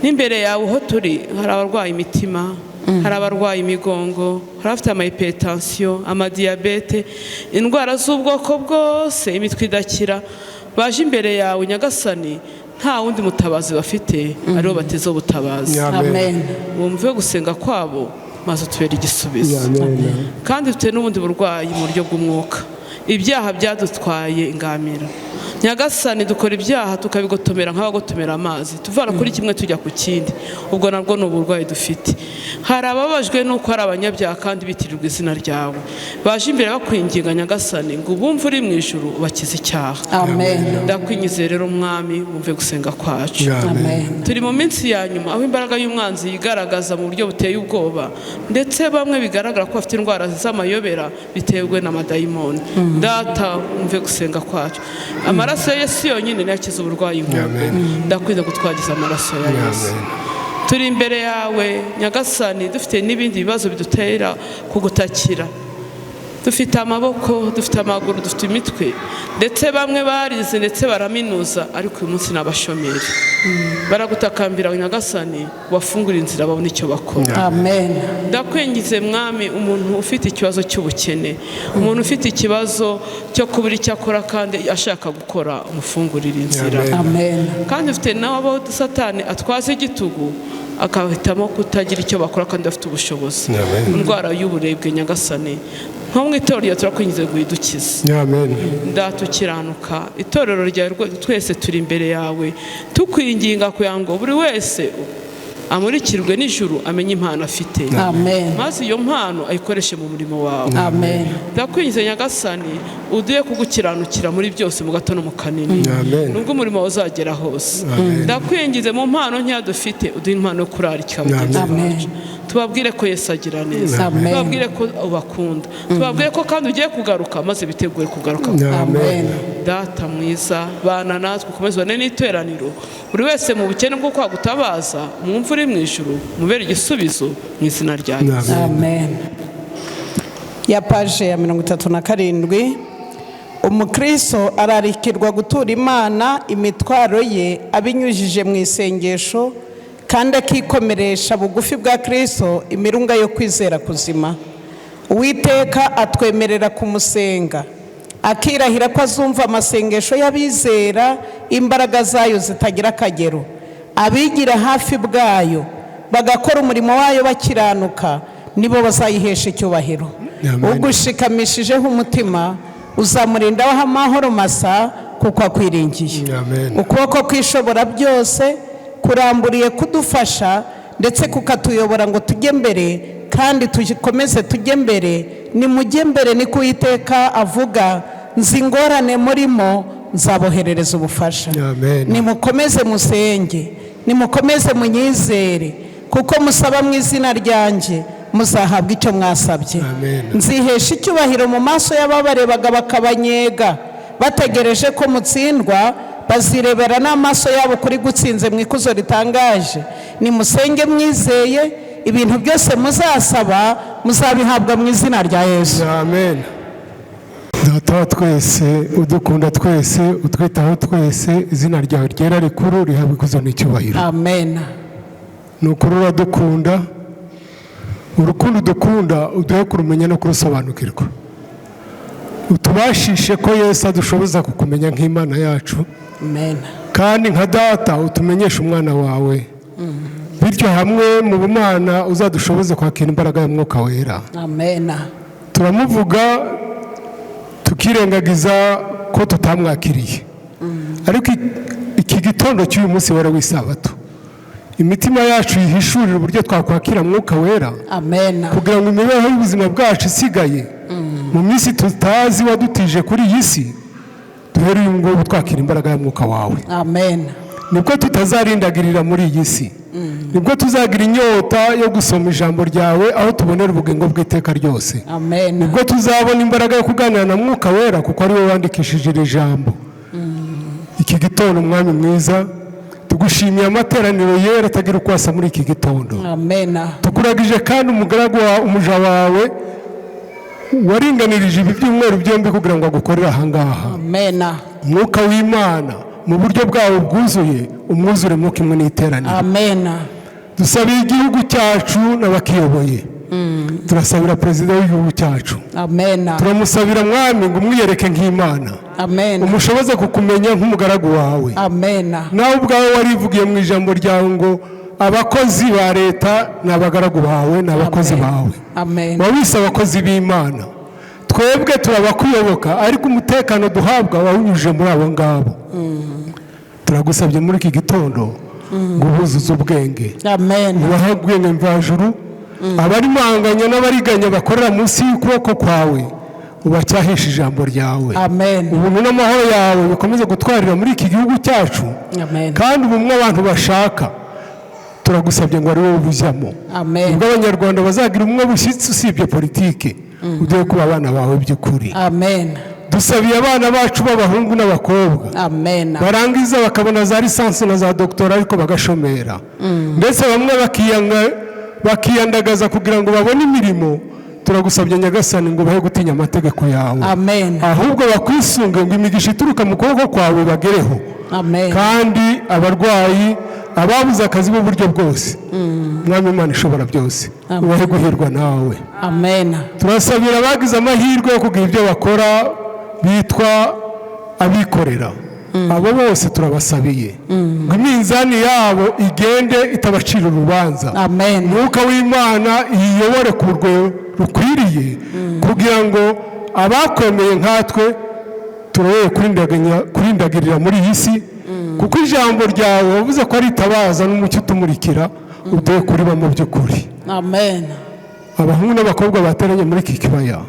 N'imbere yawe ho turi hari abarwaye imitima, hari abarwaye imigongo, hari abafite amahypertension, amadiyabete, indwara z'ubwoko bwose, imitwe idakira. Baje imbere yawe Nyagasani, nta wundi mutabazi bafite, aribo bateze ubutabazi. amen, Wumve gusenga kwabo maze utubere igisubizo. Kandi dufite n'ubundi burwayi mu buryo bw'umwuka. Ibyaha byadutwaye ingamira. Nyagasani dukora ibyaha tukabigotomera nk'abagotomera amazi, tuvana kuri kimwe tujya ku kindi. Ubwo nabwo ni uburwayi dufite. Hari ababajwe nuko ari abanyabyaha kandi bitirirwa izina ryawe. Baje imbere bakwinginga Nyagasani ngo ubumve uri mu ijuru ubakize icyaha. amen, Ndakwingize rero Mwami, wumve gusenga kwacu. amen, Turi mu minsi ya nyuma aho imbaraga y'umwanzi yigaragaza mu buryo buteye ubwoba, ndetse bamwe bigaragara ko bafite indwara z'amayobera bitewe n'amadayimoni. Data, wumve gusenga kwacu. Amaraso ya Yesu yonyine yakiza uburwayi nk'ubwo. Ndakwiza gutwagiza amaraso ya Yesu. Turi imbere yawe Nyagasani dufite n'ibindi bibazo bidutera kugutakira. dufite amaboko, dufite amaguru, dufite imitwe, ndetse bamwe barize ndetse baraminuza, ariko uyu munsi ni abashomeri. Baragutakambira Nyagasani wafungura inzira babona icyo bakora. Amen. Ndakwingize Mwami, umuntu ufite ikibazo cy'ubukene, umuntu ufite ikibazo cyo kubura icyo akora kandi ashaka gukora, umufungurira inzira. Amen. Kandi ufite n'abo Satani atwaza igitugu akahitamo kutagira icyo bakora kandi bafite ubushobozi. Indwara y'uburebwe Nyagasani, nko mu itorero turakwingize guhidukiza. Ndatukiranuka itorero ryawe twese turi imbere yawe tukwinginga kugira ngo buri wese amurikirwe n'ijuru amenye impano afite. Amen. Maze iyo mpano ayikoreshe mu murimo wawe. Amen. Ndakwingize Nyagasani uduye kugukiranukira muri byose, mu gato no mu kanini, nubwo umurimo uzagera hose. Ndakwingize mu mpano nkeya dufite uduhe impano yo kurarika bagenzi bacu. Tubabwire ko Yesu agira neza, tubabwire ko ubakunda, tubabwire ko kandi ugiye kugaruka, maze bitegure kugaruka. Amen. Data mwiza, bana natwe ukomeze ubane n'iteraniro, buri wese mu bukene bwo kwagutabaza, umwumva uri mu ijuru, mubere igisubizo mu izina rya Yesu. Amen. Ya paje ya 37. Umukristo ararikirwa gutura Imana imitwaro ye abinyujije mu isengesho, kandi akikomeresha bugufi bwa Kristo imirunga yo kwizera kuzima. Uwiteka atwemerera kumusenga, akirahira ko azumva amasengesho y'abizera, imbaraga zayo zitagira akagero. Abigira hafi bwayo bagakora umurimo wayo bakiranuka, nibo bazayihesha icyubahiro. Ugushikamishijeho umutima uzamurindaho amahoro masa, kuko akwiringiye. Ukuboko kwishobora byose kuramburiye kudufasha, ndetse kukatuyobora ngo tujye mbere, kandi tukomeze tujye mbere. Nimujye mbere niko Uwiteka avuga, nzi ingorane murimo, nzaboherereza ubufasha. Nimukomeze musenge, nimukomeze munyizere, kuko musaba mu izina ryanjye muzahabwa icyo mwasabye. Nzihesha icyubahiro mu maso y'ababarebaga bakabanyega, bategereje ko mutsindwa, bazirebera n'amaso yabo kuri gutsinze mu ikuzo ritangaje. Nimusenge mwizeye, ibintu byose muzasaba muzabihabwa mu izina rya Yesu. Amen. Data wa twese, udukunda twese, utwitaho twese, izina ryawe ryera rikuru rihabwe ikuzo n'icyubahiro. Amen. Nukuri uradukunda, urukundo dukunda uduhe kurumenya no kurusobanukirwa. Utubashishe ko Yesu adushoboza kukumenya nk'Imana yacu. Amen. Kandi nka data utumenyesha umwana wawe, bityo hamwe mu bumana uzadushoboze kwakira imbaraga y'Umwuka Wera. Amen. Turamuvuga tukirengagiza ko tutamwakiriye, ariko iki gitondo cy'uyu munsi wera w'isabato, imitima yacu yihishurira uburyo twakwakira Mwuka Wera. Amen. Kugira ngo imibereho y'ubuzima bwacu isigaye mu minsi tutazi wadutije kuri iyi si, duhere uyu ngubu twakira imbaraga y'Umwuka wawe. Amen. Nibwo tutazarindagirira muri iyi si, nibwo tuzagira inyota yo gusoma ijambo ryawe, aho tubonera ubugingo bw'iteka ryose. Amen. Nibwo tuzabona imbaraga yo kuganira na Mwuka Wera, kuko ari we wandikishije iri jambo. Iki gitondo Mwami mwiza, tugushimiye amateraniro yera atagira uko asa muri iki gitondo. Amen. Tukuragije kandi umugaragu wa umuja wawe waringanirije ibi byumweru byombi kugira ngo agukorere ahangaha. Amen. Mwuka w'Imana mu buryo bwawe bwuzuye, umwuzure mwuka imwe n'iteraniro. Amen. Dusabiye igihugu cyacu n'abakiyoboye. Turasabira perezida w'igihugu cyacu. Amen. Turamusabira Mwami ngo umwiyereke nk'Imana. Amen. Umushoboze kukumenya nk'umugaragu wawe. Amen. Nawe ubwawe warivugiye mu ijambo ryawe ngo abakozi ba leta ni abagaragu bawe, ni abakozi bawe. Amen. Wabise abakozi b'Imana. Twebwe turabakuyoboka, ariko umutekano duhabwa wawunyujije muri abo ngabo. Turagusabye muri iki gitondo ngo ubuzuze ubwenge. Amen. Ubahe ubwenge mvajuru, abari mahanganya n'abariganya bakorera munsi y'ukuboko kwawe, ubacyahisha ijambo ryawe. Amen. Ubuntu n'amahoro yawe bikomeze gutwarira muri iki gihugu cyacu. Amen. Kandi ubumwe abantu bashaka, turagusabye ngo ari wowe ubujyamo. Amen. Ubwo abanyarwanda bazagira umwe bushyitsi usibye politike, ugiye kuba abana bawe by'ukuri. Amen. Dusabiye abana bacu b'abahungu n'abakobwa. Amen. Barangiza bakabona za lisansi na za doktora, ariko bagashomera. Ndetse bamwe bakiyandagaza kugira ngo babone imirimo. turagusabye nyagasani ngo bahe gutinya amategeko yawe, amen, ahubwo bakwisunge ngo imigisha ituruka mu kuboko kwawe bagereho, amen, kandi abarwayi ababuze akazi b'uburyo bwose, mwami Imana ishobora byose, ubahe guhirwa nawe, amen. turasabira abagize amahirwe yo kugira ibyo bakora bitwa abikorera, abo bose turabasabiye ngo iminzani yabo igende itabacira urubanza, amen, umwuka w'Imana iyobore ku rwego rukwiriye, kugira ngo abakwemeye nkatwe turoye kurindagirira muri iyi si, kuko ijambo ryawe wavuze ko ari itabaza n'umucyo utumurikira, uduhe kuriba mu by'ukuri, amen. abahungu n'abakobwa bateranye muri iki kibaya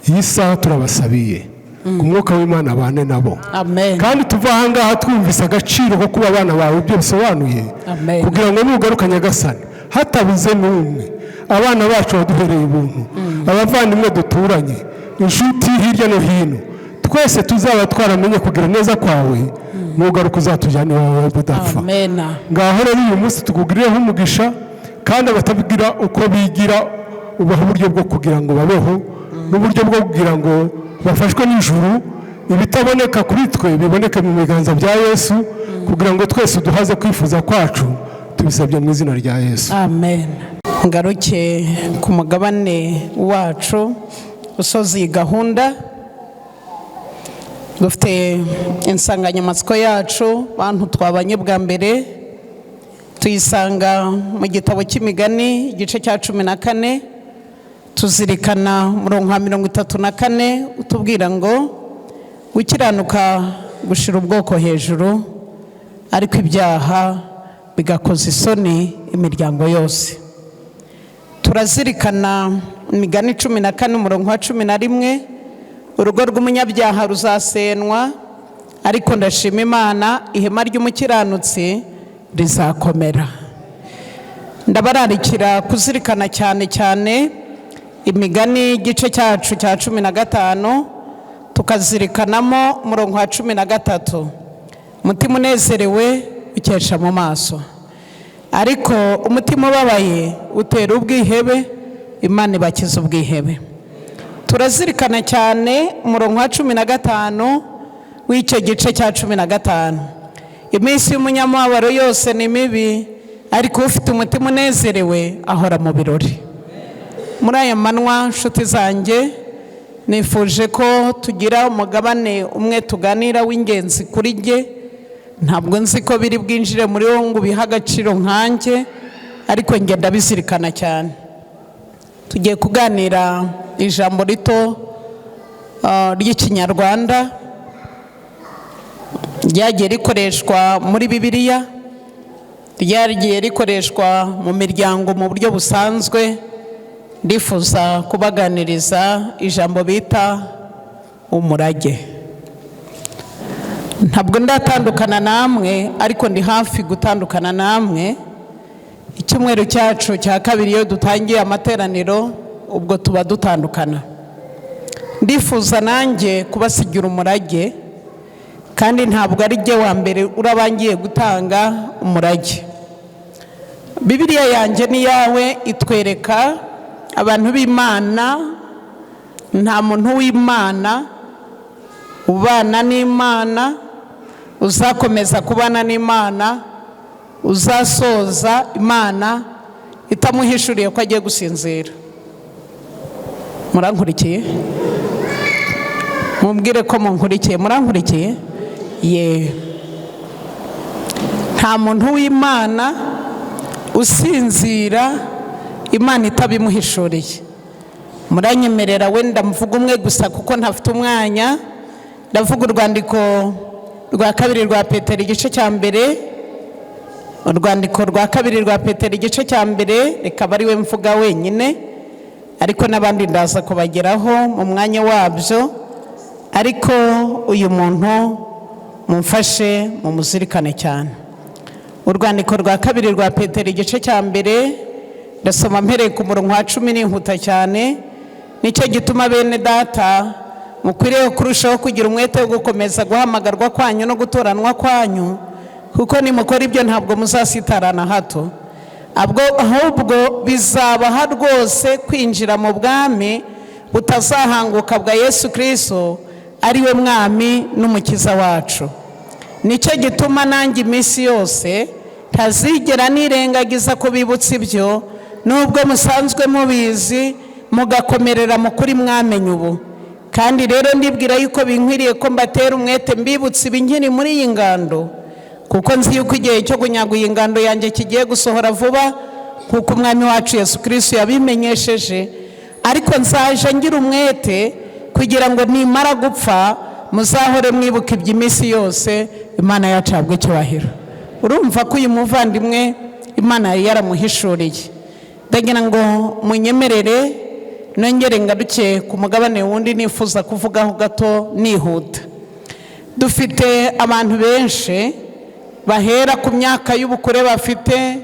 iyi saha turabasabiye ku mwuka w'Imana abane nabo, amen, kandi tuva aha ngaha twumvise agaciro ko kuba abana bawe ibyo bisobanuye, amen, kugira ngo nugaruka nyagasani hatabuze n'umwe, abana bacu baduhereye ubuntu, abavandimwe duturanye, inshuti hirya no hino, twese tuzaba twaramenye kugira neza kwawe, nugaruka uzatujyana iwawe budapfa, amen. ngaho rero uyu munsi tukugirireho umugisha, kandi abatabigira uko bigira ubaha uburyo bwo kugira ngo babeho, n'uburyo bwo kugira ngo bafashwe n'ijuru, ibitaboneka kuri twe biboneke mu biganza bya Yesu, kugira ngo twese duhaze kwifuza kwacu, tubisabye mu izina rya Yesu, amen. Ngaruke ku mugabane wacu usoza iyi gahunda, dufite insanganyamatsiko yacu bantu twabanye bwa mbere, tuyisanga mu gitabo cy'imigani igice cya 14, tuzirikana umurongo wa 34 utubwira ngo gukiranuka gushira ubwoko hejuru, ariko ibyaha bigakoza isoni imiryango yose. Turazirikana imigani 14 umurongo wa 11, urugo rw'umunyabyaha ruzasenwa, ariko ndashima Imana ihema ry'umukiranutsi rizakomera. Ndabararikira kuzirikana cyane cyane imigani igice cyacu cya 15, tukazirikanamo umurongo wa 13, umutima unezerewe ukesha mu maso, ariko umutima ubabaye utera ubwihebe, Imana ibakiza ubwihebe. Turazirikana cyane umurongo wa 15 w'icyo gice cya 15, iminsi y'umunyamubabaro yose ni mibi, ariko ufite umutima unezerewe ahora mu birori. Muri aya manwa nshuti zanjye, nifuje ko tugira umugabane umwe tuganira w'ingenzi kuri jye, ntabwo nzi ko biri bwinjire muri wo ngo biha agaciro nkanjye, ariko njye ndabizirikana cyane. Tugiye kuganira ijambo rito ry'ikinyarwanda ryagiye rikoreshwa muri Bibiliya, ryagiye rikoreshwa mu miryango mu buryo busanzwe. Ndifuza kubaganiriza ijambo bita umurage. Ntabwo ndatandukana namwe, ariko ndi hafi gutandukana namwe. Icyumweru cyacu cya kabiri iyo dutangiye amateraniro, ubwo tuba dutandukana. Ndifuza nanjye kubasigira umurage, kandi ntabwo ari jye wa mbere urabangiye gutanga umurage. Bibiliya yanjye n'iyawe itwereka abantu b'Imana, nta muntu w'Imana ubana n'Imana, uzakomeza kubana n'Imana, uzasoza Imana itamuhishuriye ko agiye gusinzira. Murankurikiye? Mumbwire ko munkurikiye. Murankurikiye? Ye. Nta muntu w'Imana usinzira Imana itabimuhishuriye. Muranyemerera wenda mvuga umwe gusa kuko ntafite umwanya. Ndavuga urwandiko rwa kabiri rwa Petero igice cya mbere, urwandiko rwa kabiri rwa Petero igice cya mbere, reka bari we mvuga wenyine, ariko n'abandi ndaza kubageraho mu mwanya wabyo, ariko uyu muntu mumfashe mumuzirikane cyane. Urwandiko rwa kabiri rwa Petero igice cya mbere, ndasoma mpereye ku murongo wa 10 nihuta cyane. Nicyo gituma bene data mukwiriye kurushaho kugira umwete wo gukomeza guhamagarwa kwanyu no gutoranwa kwanyu, kuko nimukora ibyo ntabwo muzasitarana hato. ahubwo bizabaha rwose kwinjira mu bwami butazahanguka bwa Yesu Kristo ari we mwami n'umukiza wacu. Nicyo gituma nanjye iminsi yose ntazigera nirengagiza kubibutsa ibyo, nubwo musanzwe mubizi mugakomerera mu kuri mwamenye ubu. Kandi rero ndibwira yuko binkwiriye ko mbatera umwete mbibutsa ibinkiri muri iyi ngando, kuko nzi yuko igihe cyo kunyaguye ingando yanjye kigiye gusohora vuba kuko umwami wacu Yesu Kristo yabimenyesheje. Ariko nzaje ngira umwete kugira ngo nimara gupfa muzahore mwibuka iby'iminsi yose Imana yacabwe cyubahiro. Urumva ko uyu muvandimwe Imana yari yaramuhishuriye. Ndagira ngo munyemerere nongere ngaruke ku mugabane wundi nifuza kuvugaho gato nihuta. Dufite abantu benshi bahera ku myaka y'ubukure bafite,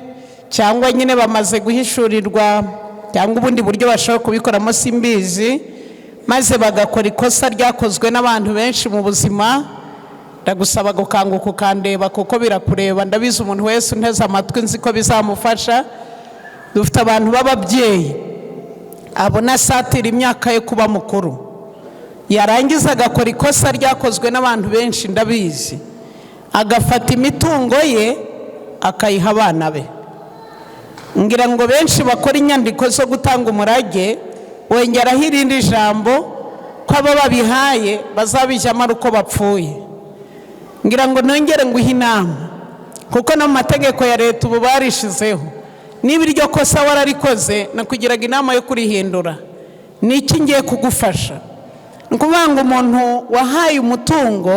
cyangwa nyine bamaze guhishurirwa, cyangwa ubundi buryo bashobora kubikoramo simbizi, maze bagakora ikosa ryakozwe n'abantu benshi mu buzima. Ndagusaba gukanguka ukandeba kuko birakureba, ndabizi umuntu wese unteze amatwi nzi ko bizamufasha. Dufite abantu b'ababyeyi abona asatira imyaka yo kuba mukuru, yarangiza agakora ikosa ryakozwe n'abantu benshi ndabizi, agafata imitungo ye akayiha abana be. Ngira ngo benshi bakora inyandiko zo gutanga umurage wongeraho irindi jambo ko abo babihaye bazabijyamo ari uko bapfuye. Ngira ngo nongere nguhe inama, kuko no mu mategeko ya leta ubu barishizeho, niba iryo kosa wararikoze nakugiraga inama yo kurihindura. Ni iki ngiye kugufasha? Ni ukuvuga ngo umuntu wahaye umutungo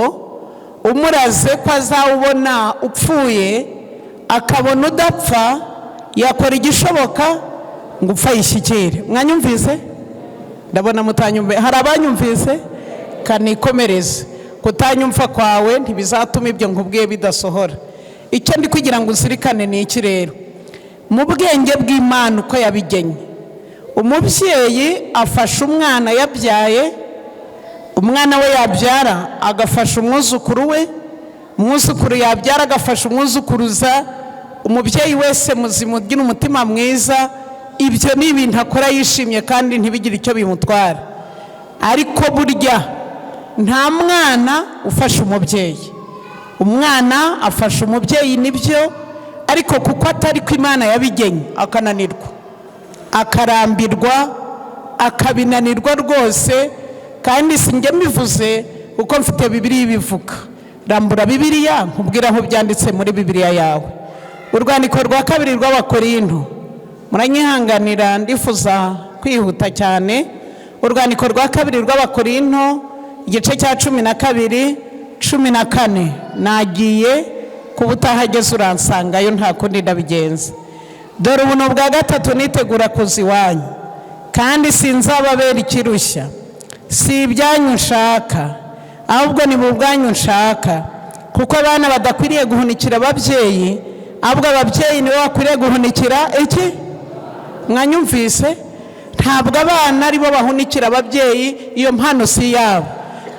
umuraze ko azawubona upfuye, akabona udapfa, yakora igishoboka ngo upfa yishyikire. Mwanyumvise? Ndabona mutanyumve. Hari abanyumvise? Kanikomereze. Kutanyumva kwawe ntibizatuma ibyo nkubwiye bidasohora. Icyo ndi kugira ngo uzirikane ni iki rero? Mu bwenge bw'Imana uko yabigenye, umubyeyi afasha umwana yabyaye, umwana we yabyara agafasha umwuzukuru we, umwuzukuru yabyara agafasha umwuzukuruza. Umubyeyi wese muzima ugira umutima mwiza, ibyo ni ibintu akora yishimye kandi ntibigire icyo bimutwara. Ariko burya nta mwana ufasha umubyeyi. Umwana afasha umubyeyi nibyo, ariko kuko atari ko Imana yabigenye akananirwa, akarambirwa, akabinanirwa rwose. Kandi sinjye mbivuze kuko mfite Bibiliya ibivuga. Rambura Bibiliya nkubwira aho byanditse muri Bibiliya yawe. Urwandiko rwa kabiri rw'Abakorinto, muranyihanganira ndifuza kwihuta cyane. Urwandiko rwa kabiri rw'Abakorinto igice cya 12, 14. Nagiye kubutahageze uransangayo, nta kundi ndabigenza. Dore ubu bwa gatatu nitegura kuza iwanyu, kandi sinzababera ikirushya. Si ibyanyu nshaka, ahubwo ni mu bwanyu nshaka, kuko abana badakwiriye guhunikira ababyeyi, ahubwo ababyeyi nibo bakwiriye guhunikira iki? Mwanyumvise? Ntabwo abana aribo bahunikira ababyeyi, iyo mpano si yabo,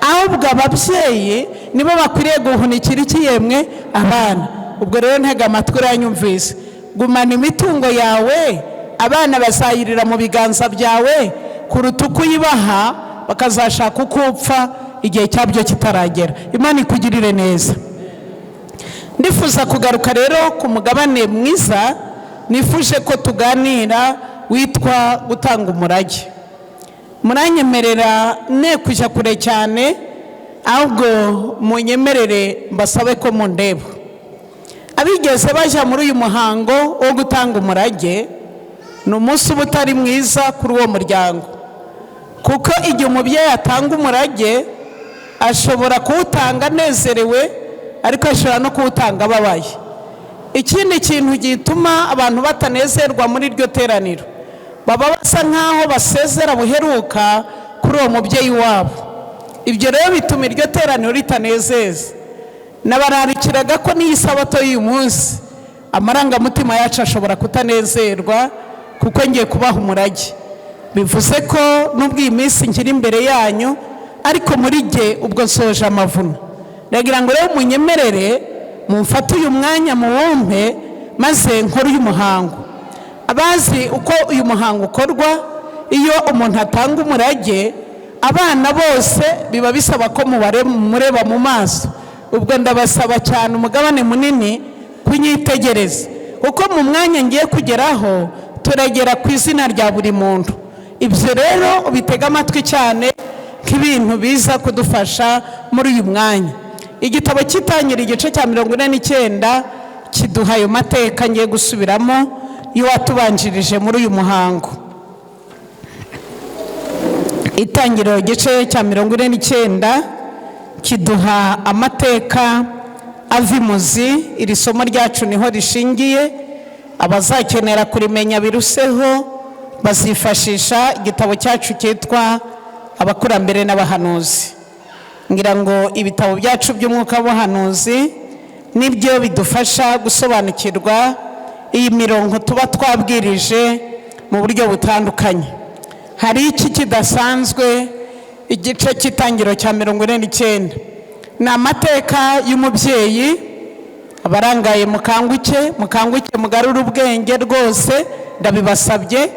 ahubwo ababyeyi nibo bakwiriye guhunikira iki yemwe? Abana. Ubwo rero ntega amatwi uranyumvise. Gumana imitungo yawe, abana bazayirira mu biganza byawe kuruta uko uyibaha bakazashaka uko upfa igihe cyabyo kitaragera. Imana ikugirire neza. Ndifuza kugaruka rero ku mugabane mwiza nifuje ko tuganira witwa gutanga umurage. Muranyemerera ne kujya kure cyane, ahubwo munyemerere mbasabe ko mundeba. Abigeze bajya muri uyu muhango wo gutanga umurage, ni umunsi uba utari mwiza kuri uwo muryango, kuko igihe umubyeyi atanga umurage ashobora kuwutanga anezerewe, ariko ashobora no kuwutanga ababaye. Ikindi kintu gituma abantu batanezerwa muri iryo teraniro, baba basa nkaho basezera buheruka kuri uwo mubyeyi wabo. Ibyo rero bituma iryo teraniro ritanezeza. Nabararikiraga ko n'iyi sabato y'uyu munsi amarangamutima yacu ashobora kutanezerwa, kuko ngiye kubaha umurage. Bivuze ko nubwo iyi minsi nkiri imbere yanyu, ariko muri jye ubwo nsoje amavuno. Ndagira ngo rero munyemerere mumfate uyu mwanya muwumpe, maze nkore uyu muhango. abazi uko uyu muhango ukorwa, iyo umuntu atanga umurage, abana bose biba bisaba ko mureba mu maso. Ubwo ndabasaba cyane umugabane munini kunyitegereza, kuko mu mwanya ngiye kugeraho turagera ku izina rya buri muntu. Ibyo rero ubitega amatwi cyane nk'ibintu biza kudufasha muri uyu mwanya. Igitabo cy'itangira igice cya 49 kiduha ayo mateka ngiye gusubiramo y'uwatubanjirije muri uyu muhango. Itangiriro igice cya 49 kiduha amateka avimuzi. Iri somo ryacu niho rishingiye. Abazakenera kurimenya biruseho bazifashisha igitabo cyacu cyitwa Abakurambere n'Abahanuzi. Ngira ngo ibitabo byacu by'umwuka w'ubuhanuzi nibyo bidufasha gusobanukirwa iyi mirongo tuba twabwirije mu buryo butandukanye. Hari iki kidasanzwe, igice cy'itangiro cya 49 ni amateka y'umubyeyi. Abarangaye mukanguke mugarura ubwenge rwose, ndabibasabye.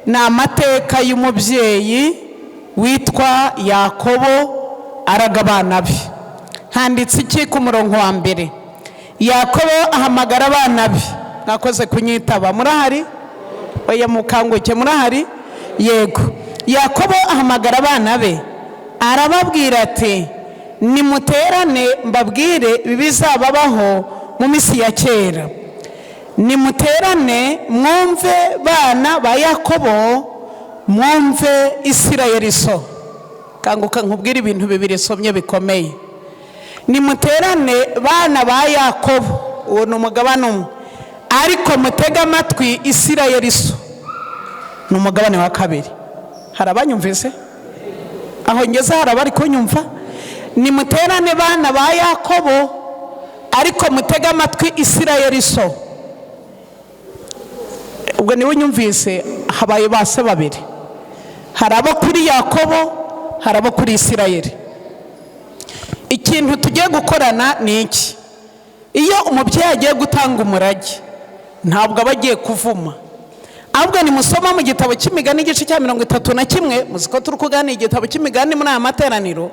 Ni amateka y'umubyeyi witwa Yakobo araga abana be. Handitse iki ku murongo wa mbere? Yakobo ahamagara abana be. Mwakoze kunyitaba, murahari? Oya mukanguke, murahari? Yego. Yakobo ahamagara abana be, arababwira ati nimuterane mbabwire bibizababaho mu minsi ya kera. Nimuterane mwumve bana ba Yakobo, mwumve Isirayeli so. Kanguka nkubwire ibintu bibiri somye bikomeye. Nimuterane bana ba Yakobo, uwo ni umugabane umwe, ariko mutega amatwi Isirayeli so, ni umugabane wa kabiri. Harabanyumvise? Aho ngeze harabari kunyumva? Nimuterane bana ba Yakobo, ariko mutega amatwi Isirayeli so. Ubwo niwe unyumvise, habaye base babiri. Harabo kuri Yakobo, harabo kuri Isirayeli. Ikintu tugiye gukorana ni iki? Iyo umubyeyi agiye gutanga umurage, ntabwo aba agiye kuvuma. Ahubwo ni musoma mu gitabo cy'imigani igice cya 31, muziko turi kuganira igitabo cy'imigani muri aya materaniro.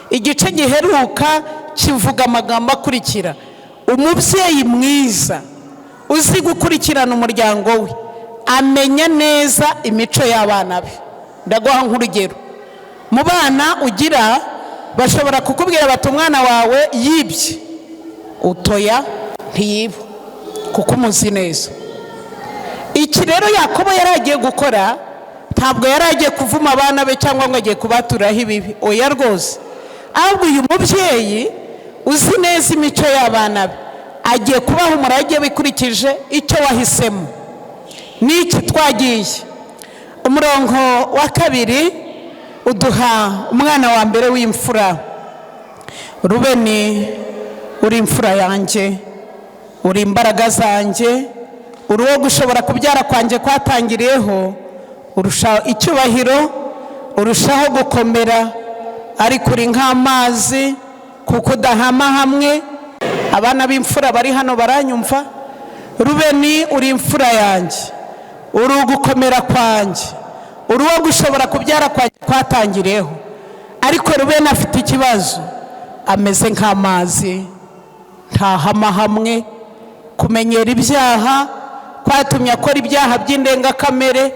Igice giheruka kivuga amagambo akurikira: umubyeyi mwiza uzi gukurikirana umuryango we amenya neza imico y'abana be. Ndaguha nk'urugero. Mu bana ugira bashobora kukubwira bati umwana wawe yibye, utoya ntiyiba kuko umuzi neza. Iki rero Yakobo yari agiye gukora, ntabwo yari agiye kuvuma abana be cyangwa ngo agiye kubaturaho ibibi, oya rwose. Ahubwo uyu mubyeyi uzi neza imico y'abana be agiye kubaha umurage bikurikije icyo wahisemo. Niki twagiye? Umurongo wa 2 uduha umwana wa mbere w'imfura. Rubeni, uri imfura yanjye, uri imbaraga zanjye, uri uwo gushobora kubyara kwanjye kwatangiriyeho, urushaho icyubahiro, urushaho gukomera, ariko uri nk'amazi kuko udahama hamwe. Abana b'imfura bari hano baranyumva. Rubeni, uri imfura yanjye, uri ugukomera kwanjye, uri uwo gushobora kubyara kwanjye kwatangiriyeho, ariko Rubeni afite ikibazo, ameze nk'amazi, ntahama hamwe. Kumenyera ibyaha kwatumye akora ibyaha by'indengakamere,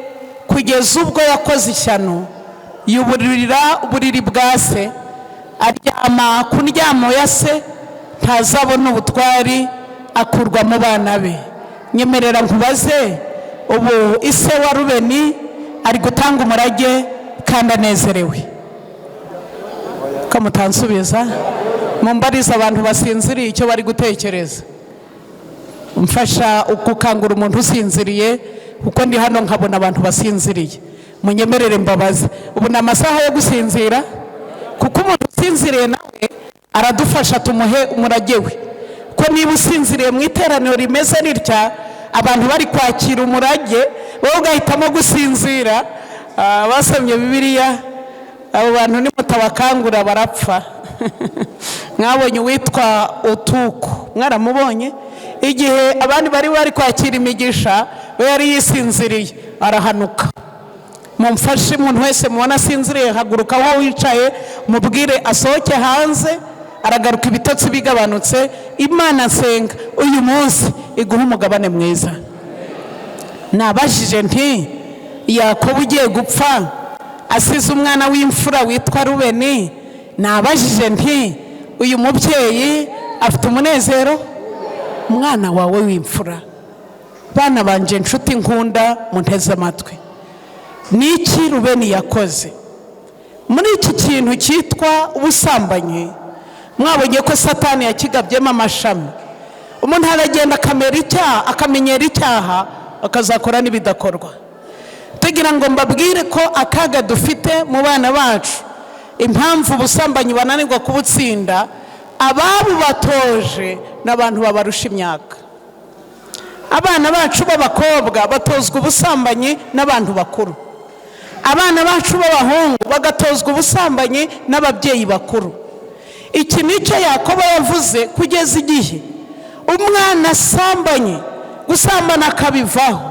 kugeza ubwo yakoze ishyano yuburira uburiri bwa se, aryama ku ndyamo ya se, ntazabona ubutwari, akurwa mu bana be. Nyemerera nkubaze, ubu ise wa Rubeni ari gutanga umurage kandi anezerewe? Kamutansubiza, mumbariza abantu basinziriye icyo bari gutekereza. Mfasha gukangura umuntu usinziriye, kuko ndi hano nkabona abantu basinziriye. Munyemerere mbabaze, ubu ni amasaha yo gusinzira? Kuko umuntu usinziriye nawe aradufasha tumuhe umurage we. Ko niba usinziriye mu iteraniro rimeze ritya, abantu bari kwakira umurage, wowe ugahitamo gusinzira, basomye Bibiliya, abo bantu nimutabakangura barapfa. Mwabonye uwitwa Otuko, mwaramubonye? Igihe abandi bari kwakira imigisha, we yari yisinziriye arahanuka. Mumfashe umuntu wese mubona asinziriye, haguruka aho wicaye mubwire asohoke hanze, aragaruka ibitotsi bigabanutse. Imana nsenga uyu munsi iguha umugabane mwiza. Nabajije nti Yakobo ugiye gupfa asize umwana w'imfura witwa Rubeni, nabajije nti uyu mubyeyi afite umunezero? Umwana wawe w'imfura. Bana banje inshuti nkunda munteze amatwi, niki Rubeni yakoze muri iki kintu cyitwa ubusambanyi? Mwabonye ko Satani yakigabyemo amashami. Umuntu aragenda akamenyera icyaha akazakora n'ibidakorwa. Tugira ngo mbabwire ko akaga dufite mu bana bacu, impamvu ubusambanyi bananirwa kubutsinda, ababubatoje n'abantu babarusha imyaka. Abana bacu b'abakobwa batozwa ubusambanyi n'abantu bakuru. Abana bacu b'abahungu bagatozwa ubusambanyi n'ababyeyi bakuru. Iki nicyo Yakobo yavuze kugeza igihe umwana asambanye, gusambana akabivaho,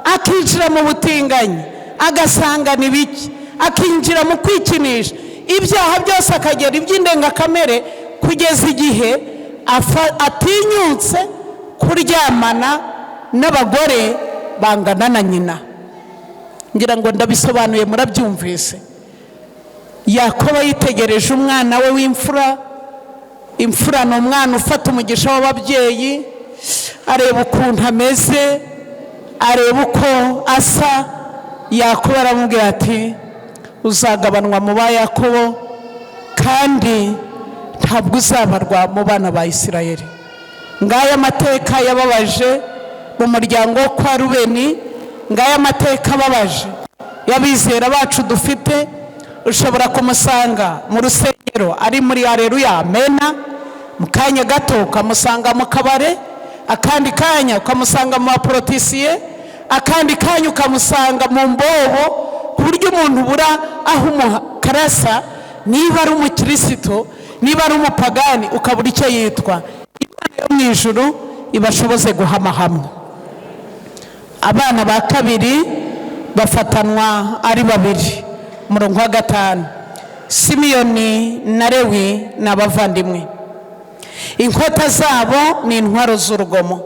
akinjira mu butinganyi, agasanga ni biki, akinjira mu kwikinisha, ibyaha byose akagera iby'indengakamere, kugeza igihe atinyutse kuryamana n'abagore bangana na nyina. Ngira ngo ndabisobanuye murabyumvise. Yakobo yitegereje umwana we w'imfura. Imfura ni umwana ufata umugisha w'ababyeyi, areba ukuntu ameze, areba uko asa. Yakobo aramubwira ati uzagabanwa mu ba Yakobo kandi ntabwo uzabarwa mu bana ba Isirayeli. Ngaya amateka yababaje mu muryango wo kwa Rubeni, ngaya amateka ababaje y'abizera bacu dufite. Ushobora kumusanga mu rusengero ari muri Haleluya Amena, mu kanya gato ukamusanga mu kabare, akandi kanya ukamusanga mu baporotisiye, akandi kanya ukamusanga mu mbobo, ku buryo umuntu ubura aho umukarasa, niba ari umukristo niba ari umupagani ukabura icyo yitwa. Imana yo mu ijuru ibashoboze guhama hamwe. Abana ba kabiri bafatanwa ari babiri. Umurongo wa 5, Simiyoni na Lewi ni abavandimwe. Inkota zabo ni intwaro z'urugomo.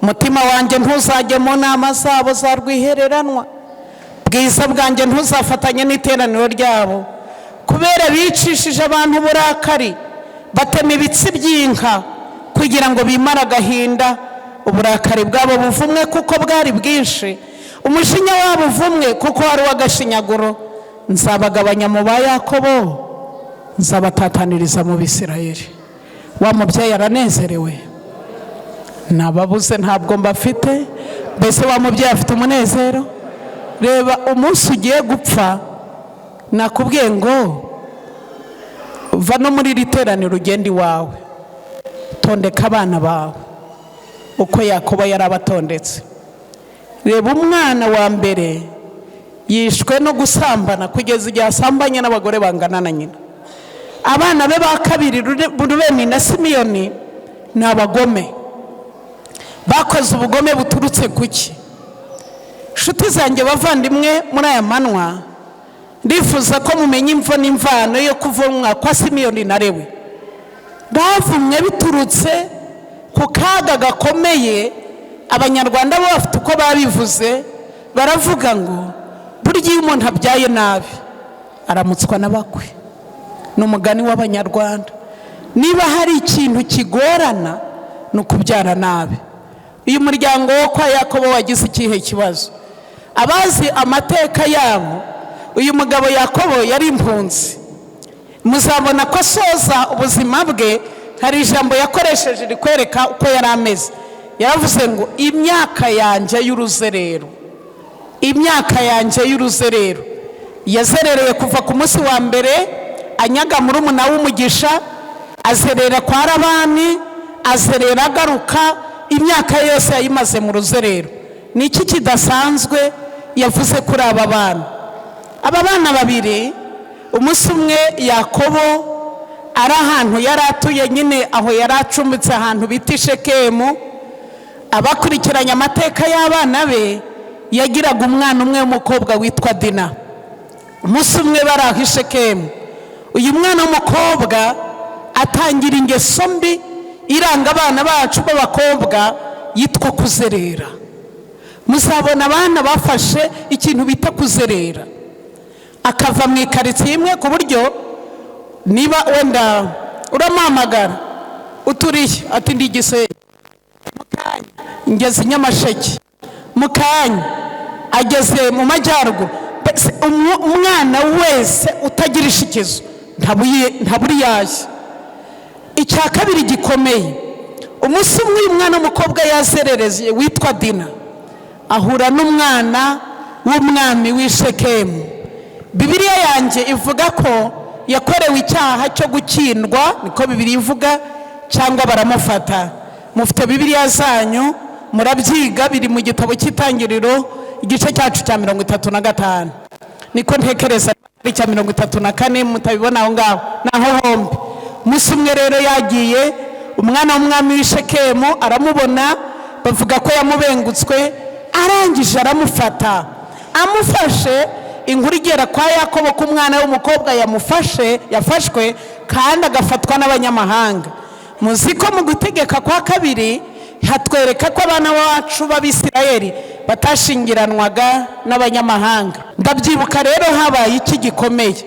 Mutima wanjye ntuzajye mu nama zabo za rwihereranwa, bwiza bwanjye ntuzafatanye n'iteraniro ryabo, kubera bicishije abantu uburakari, batema ibitsi by'inka kugira ngo bimare agahinda. Uburakari bwabo buvumwe kuko bwari bwinshi, umujinya wabo uvumwe kuko wari uw'agashinyaguro. Nzabagabanya mu ba Yakobo, nzabatataniriza mu Bisirayeli. Wa mubyeyi aranezerewe? Nababuze ntabwo mbafite. Mbese wa mubyeyi afite umunezero? Reba umunsi ugiye gupfa, nakubwiye ngo va no muri iri teraniro ugenda iwawe, tondeka abana bawe uko Yakobo yari abatondetse. Reba umwana wa mbere yishwe no gusambana kugeza igihe asambanye n'abagore bangana na nyina. Abana be ba kabiri Rubeni na Simiyoni ni abagome, bakoze ubugome buturutse kuki? Nshuti zanjye bavandimwe, muri aya manwa ndifuza ko mumenya imvo n'imvano yo kuvumwa kwa Simiyoni na Lewi. Bavumwe biturutse ku kaga gakomeye. Abanyarwanda bo bafite uko babivuze, baravuga ngo burya iyo umuntu abyaye nabi aramutswa n'abakwe. Ni umugani w'Abanyarwanda. Niba hari ikintu kigorana ni ukubyara nabi. Uyu muryango wo kwa Yakobo wagize ikihe kibazo? Abazi amateka yabo, uyu mugabo Yakobo yari impunzi. Muzabona ko asoza ubuzima bwe hari ijambo yakoresheje rikwereka uko yari ameze. Yaravuze ngo imyaka yanjye y'uruzerero, imyaka yanjye y'uruzerero. Yazerereye kuva ku munsi wa mbere anyaga murumuna w'umugisha, azerera kwa Labani, azerera agaruka, imyaka yose yayimaze mu ruzerero. Ni iki kidasanzwe yavuze kuri aba bana? Aba bana babiri, umunsi umwe Yakobo ari ahantu yari atuye nyine, aho yari acumbitse ahantu bita Shekemu, abakurikiranye amateka y'abana be yagiraga umwana umwe w'umukobwa witwa Dina. Umunsi umwe bari aho i Shekemu, uyu mwana w'umukobwa atangira ingeso mbi iranga abana bacu b'abakobwa yitwa kuzerera. Muzabona abana bafashe ikintu bita kuzerera, akava mu ikaritsiye imwe ku buryo niba wenda uramuhamagara uturiye ati ndi Gisenyi, mukanya ngeze Nyamasheke, mukanya ageze mu majyaruguru. Umwana wese utagira ishikizo ntaburi yaje. Icya kabiri gikomeye, umunsi umwe uyu mwana w'umukobwa yazerereze witwa Dina ahura n'umwana w'umwami w'i Shekemu. Bibiliya yanjye ivuga ko yakorewe icyaha cyo gukindwa, niko Bibiliya ivuga, cyangwa baramufata. Mufite Bibiliya zanyu murabyiga, biri mu gitabo cy'Itangiriro igice cyacu cya 35, niko ntekereza ari cya 34, mutabibona aho ngaho naho hombi. Umunsi umwe rero yagiye umwana w'umwami w'i Shekemu aramubona, bavuga ko yamubengutswe, arangije aramufata. Amufashe, inkuru igera kwa Yakobo ko umwana w'umukobwa yafashwe kandi agafatwa n'abanyamahanga. Muzi ko mu gutegeka kwa kabiri hatwereka ko abana bacu b'Abisirayeli batashingiranwaga n'abanyamahanga. Ndabyibuka rero habaye iki gikomeye,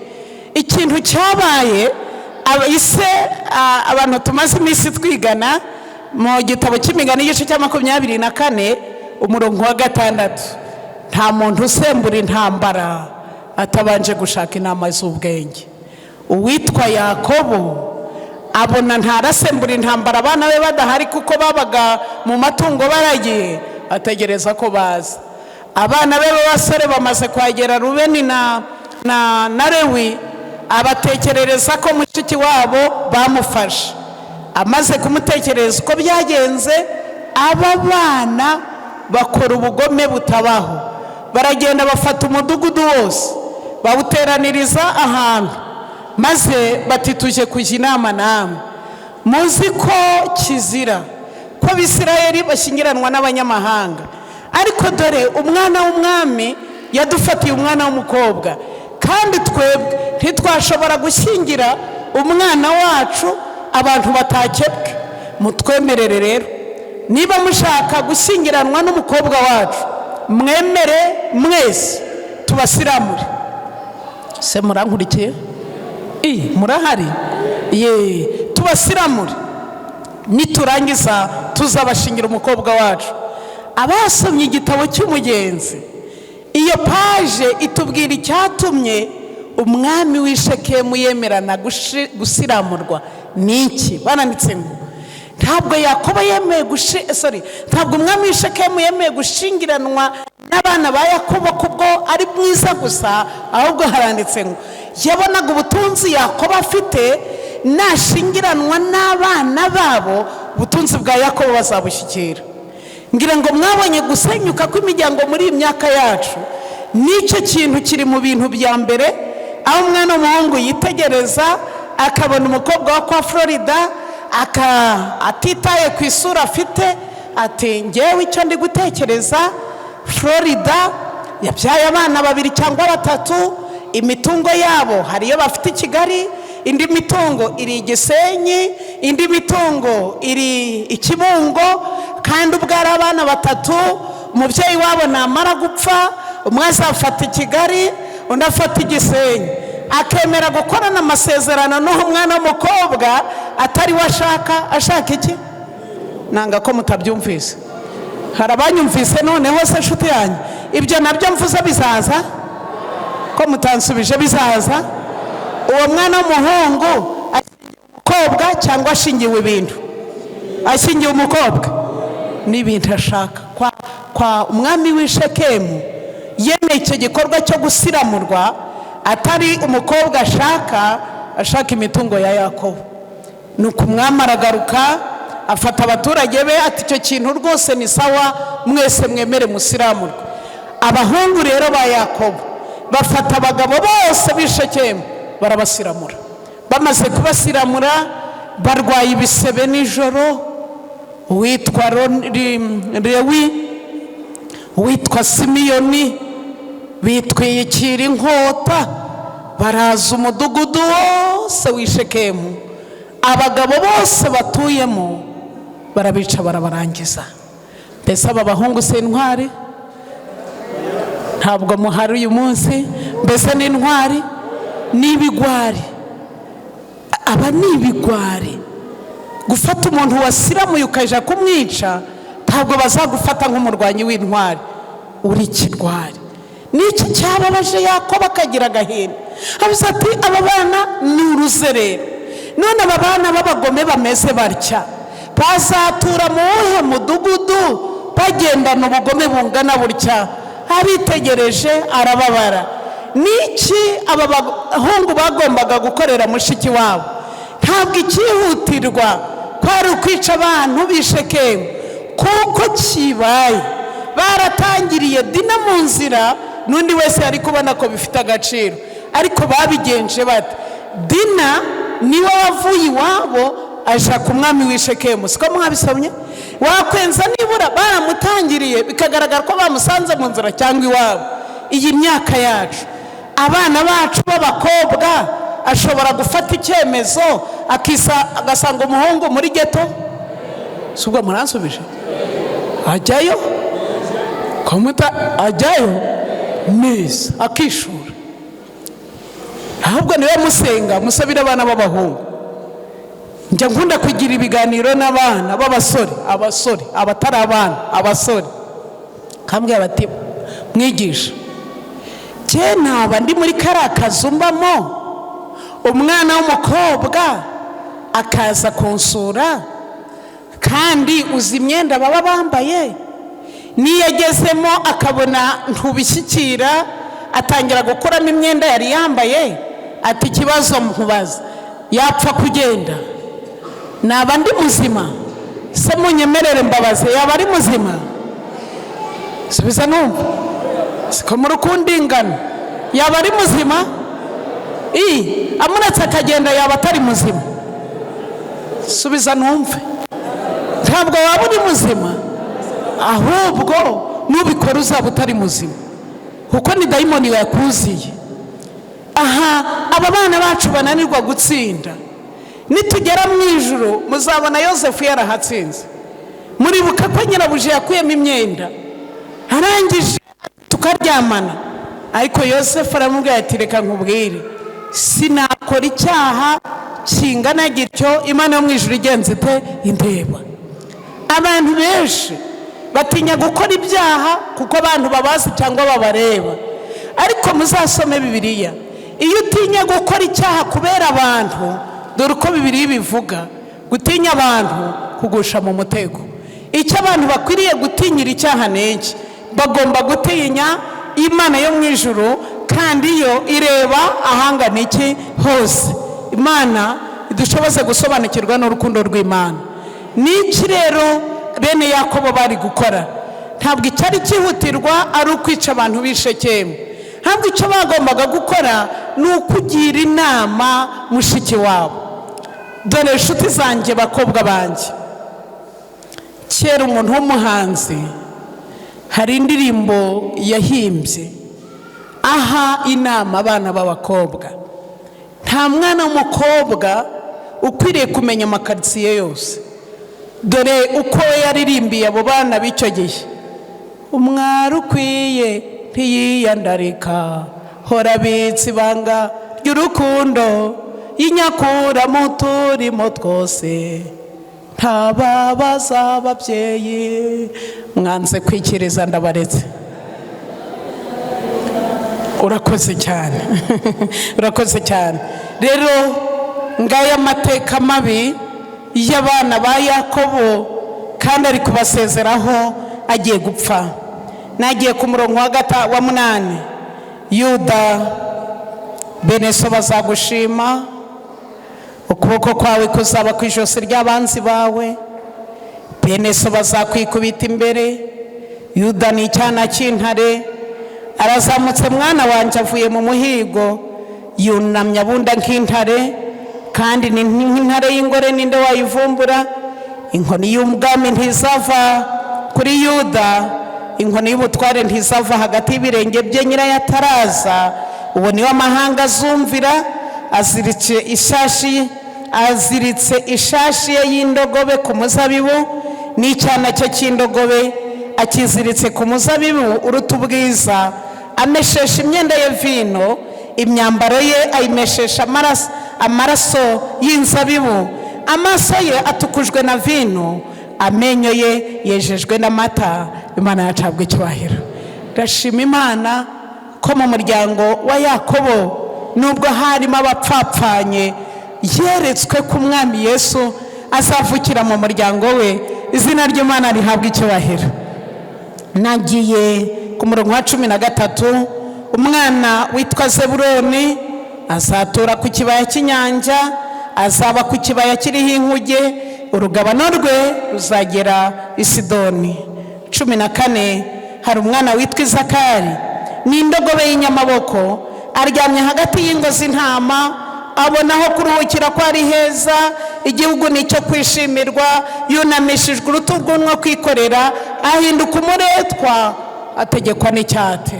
ikintu cyabaye abantu tumaze iminsi twigana mu gitabo cy'imigani igice cya 24 umurongo wa 6. Nta muntu usembura intambara atabanje gushaka inama z'ubwenge. Uwitwa Yakobo abona ntarasembura intambara abana be badahari kuko babaga mu matungo baragiye, ategereza ko baza. Abana be b'abasore bamaze kwagera Rubeni na Lewi, abatekerereza ko mushiki wabo bamufashe. Amaze kumutekereza uko byagenze, aba bana bakora ubugome butabaho. Baragenda bafata umudugudu wose bawuteraniriza ahantu, maze bati tuje kujya inama namwe. Muzi ko kizira ko Abisirayeli bashingiranwa n'abanyamahanga, ariko dore umwana w'umwami yadufatiye umwana w'umukobwa, kandi twebwe ntitwashobora gushyingira umwana wacu abantu batakebwe. Mutwemerere rero, niba mushaka gushyingiranwa n'umukobwa wacu, mwemere mwese tubasiramure. Se murankurikiye? Murahari? Ye, tubasiramure, niturangiza tuzabashingira umukobwa wacu. Abasomye igitabo cy'Umugenzi, iyo paje itubwira icyatumye umwami w'i Shekemu yemerana gusiramurwa. Niki? Bananditse ngo ntabwo Yakobo yemeye ntabwo umwami w'i Shekemu yemeye gushingiranwa n'abana ba Yakobo kubwo ari mwiza gusa, ahubwo haranditse ngo yabonaga ubutunzi Yakobo afite nashingiranwa n'abana babo, ubutunzi bwa Yakobo bazabushyikira. Ngira ngo mwabonye gusenyuka kw'imiryango muri iyi myaka yacu, nicyo kintu kiri mu bintu bya mbere, aho umwana w'umuhungu yitegereza akabona umukobwa wa kwa Florida atitaye ku isura afite, ati ngewe icyo ndi gutekereza, Florida yabyaye abana 2 cyangwa 3, imitungo yabo hari iyo bafite i Kigali, indi mitungo iri i Gisenyi, indi mitungo iri i Kibungo, kandi ubwo ari abana 3, umubyeyi wabo namara gupfa umwe azafata i Kigali undi afata i Gisenyi, akemera gukorana amasezerano n'uwo mwana w'umukobwa atari we ashaka iki? Nanga ko mutabyumvise. Hari abanyumvise noneho se nshuti yanyu, ibyo nabyo mvuze bizaza ko mutansubije? Bizaza. Uwo mwana w'umuhungu umukobwa cyangwa ashingiwe ibintu? Ashingiwe umukobwa n'ibintu ashaka. Kwa umwami w'i Shekemu yemeye icyo gikorwa cyo gusiramurwa, atari umukobwa ashaka imitungo ya Yakobo. Nuko umwami aragaruka afata abaturage be ati icyo kintu rwose ni sawa, mwese mwemere musiramurwe. Abahungu rero ba Yakobo bafata abagabo bose b'i Shekemu barabasiramura. Bamaze kubasiramura, barwaye ibisebe nijoro, uwitwa Lewi, uwitwa Simiyoni, bitwikira inkota baraza umudugudu wose w'i Shekemu, abagabo bose batuyemo barabica barabarangiza. Mbese aba bahungu si intwari? Ntabwo muhari uyu munsi? Mbese ni intwari? Ni ibigwari. Aba ni ibigwari. Gufata umuntu wasiramuye ukaja kumwica, ntabwo bazagufata nk'umurwanyi w'intwari, uri ikigwari. Niki cyababaje Yakobo akagira agahinda, avuze ati aba bana ni uruzerero. None aba bana b'abagome bameze batya bazatura mu wuhe mudugudu bagendana ubugome bungana butya? Abitegereje arababara. Niki aba bahungu bagombaga gukorera mushiki wabo? Ntabwo ikihutirwa kwari ukwica abantu b'i Shekemu, kuko kibaye baratangiriye Dina mu nzira, n'undi wese ari kubona ko bifite agaciro, ariko babigenje bate? Dina niwe wavuye iwabo aja ku mwami w'i Shekemu, siko mwabisomye? Wakwenza nibura baramutangiriye bikagaragara ko bamusanze mu nzira cyangwa iwabo. Iyi myaka yacu, abana bacu b'abakobwa ashobora gufata icyemezo agasanga umuhungu muri geto. Si ubwo muransubije? Ajyayo ajyayo neza akishura. Ahubwo niwe musenga musabira abana b'abahungu. Njya nkunda kugira ibiganiro n'abana b'abasore, abatari abana, abasore. Kambwira bati mwigisha, je naba ndi muri kariya kazu mbamo, umwana w'umukobwa akaza kunsura, kandi uzi imyenda baba bambaye, niyo agezemo akabona ntubishyikira atangira gukuramo imyenda yari yambaye, ati ikibazo nkubaza, yapfa kugenda? Naba ndi muzima? Se munyemerere mbabaze, yaba ari muzima? Subiza numva. Siko muri kundingana. Yaba ari muzima? Amunetse akagenda yaba atari muzima? Subiza numve. Ntabwo waba uri muzima, ahubwo nubikora uzaba utari muzima, kuko ni dayimoni yakuziye. Aha aba bana bacu bananirwa gutsinda, nitugera mu ijuru muzabona Yosefu yarahatsinze. Muribuka ko nyirabuje yakuyemo imyenda arangije tukaryamana, ariko Yosefu aramubwira ati reka nkubwire, sinakora icyaha kingana gityo Imana yo mu ijuru igenze ite indeba. Abantu benshi batinya gukora ibyaha kuko abantu babazi cyangwa babareba, ariko muzasome Bibiliya. Iyo utinya gukora icyaha kubera abantu, dore uko Bibiliya bivuga, gutinya abantu kugusha mu mutego. Icyo abantu bakwiriye gutinyira icyaha n'iki? Bagomba gutinya Imana yo mu ijuru, kandi yo ireba ahangana iki hose. Imana idushoboze gusobanukirwa n'urukundo rw'Imana. Niki rero bene Yakobo bari gukora? Ntabwo icyari cyihutirwa ari ukwica abantu b'i Shekemu. Ntabwo icyo bagombaga gukora ni ukugira inama mushiki wabo. Dore inshuti zanjye, bakobwa banjye, kera umuntu w'umuhanzi hari indirimbo yahimbye aha inama abana b'abakobwa. Nta mwana w'umukobwa ukwiriye kumenya amakaritsiye yose. Dore uko yaririmbiye abo bana b'icyo gihe: umwari ukwiye ntiyiyandarika, hora abitse ibanga ry'urukundo, yinyakura mu turimo twose, ntababaza ababyeyi. Mwanze kwikiriza ndabaretse. Urakoze cyane. Urakoze cyane. Rero ngaya amateka mabi y'abana ba Yakobo, kandi ari kubasezeraho agiye gupfa. Nagiye ku murongo wa 8. Yuda, bene so bazagushima, ukuboko kwawe kuzaba ku ijosi ry'abanzi bawe, bene so bazakwikubita imbere. Yuda ni icyana cy'intare, arazamutse mwana wanjye avuye mu muhigo, yunamye abunda nk'intare, kandi ni nk'intare y'ingore, ninde wayivumbura? inkoni y'ubwami ntizava kuri Yuda, inkoni y'ubutware ntizava hagati y'ibirenge bye nyirayo ataraza. Uwo niwe amahanga azumvira, aziritse ishashi ye y'indogobe ku muzabibu, n'icyana cye cy'indogobe akiziritse ku muzabibu uruta ubwiza. Ameshesha imyenda ye vino, imyambaro ye ayimeshesha amaraso y'inzabibu. Amaso ye atukujwe na vino, amenyo ye yejejwe n'amata. Imana yacabwa icyubahiro. Ndashima Imana ko mu muryango wa Yakobo nubwo harimo abapfapfanye, yeretswe ko umwami Yesu azavukira mu muryango we. Izina ry'Imana rihabwa icyubahiro. Nagiye ku murongo wa 13, umwana witwa Zebuloni azatura ku kibaya cy'inyanja, azaba ku kibaya kiriho inkuge, urugabano rwe ruzagera i Sidoni. 14, hari umwana witwa Izakari, n'indogobe y'inyamaboko, aryamye hagati y'ingo z'intama, abona aho kuruhukira ko ari heza, igihugu nicyo kwishimirwa. Yunamishijwe urutugu rwo kwikorera, ahinduka umuretwa, ategekwa n'icyate.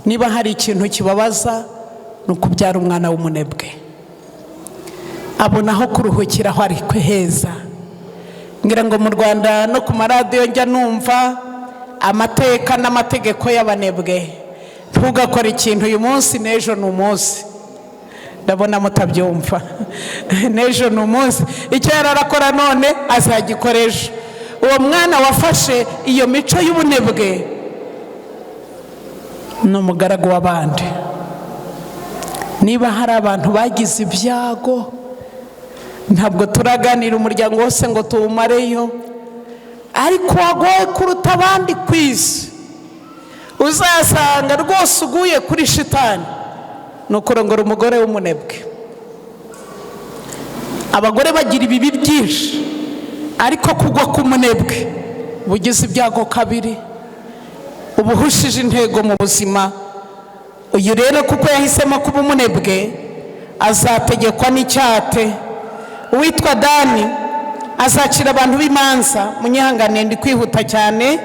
Niba hari ikintu kibabaza, ni ukubyara umwana w'umunebwe. Abona aho kuruhukira aho ari heza. Ngira ngo mu Rwanda no ku maradiyo njya numva amateka n'amategeko y'abanebwe. Ntugakore ikintu uyu munsi n'ejo ni umunsi. Ndabona mutabyumva. N'ejo ni umunsi, icyo yararakora none azagikoresha. Uwo mwana wafashe iyo mico y'ubunebwe ni umugaragu w'abandi. Niba hari abantu bagize ibyago, ntabwo turaganira umuryango wose ngo tuwumareyo, ariko wagoye kuruta abandi ku isi, uzasanga rwose uguye kuri shitani, ni ukurongora umugore w'umunebwe. Abagore bagira ibibi byinshi, ariko kugwa ku munebwe bugize ibyago kabiri, ubuhushije intego mu buzima. Uyu rero kuko yahisemo kuba umunebwe, azategekwa n'icyate. Uwitwa Dani azacira abantu b'imanza. Munyihangane ndi kwihuta cyane,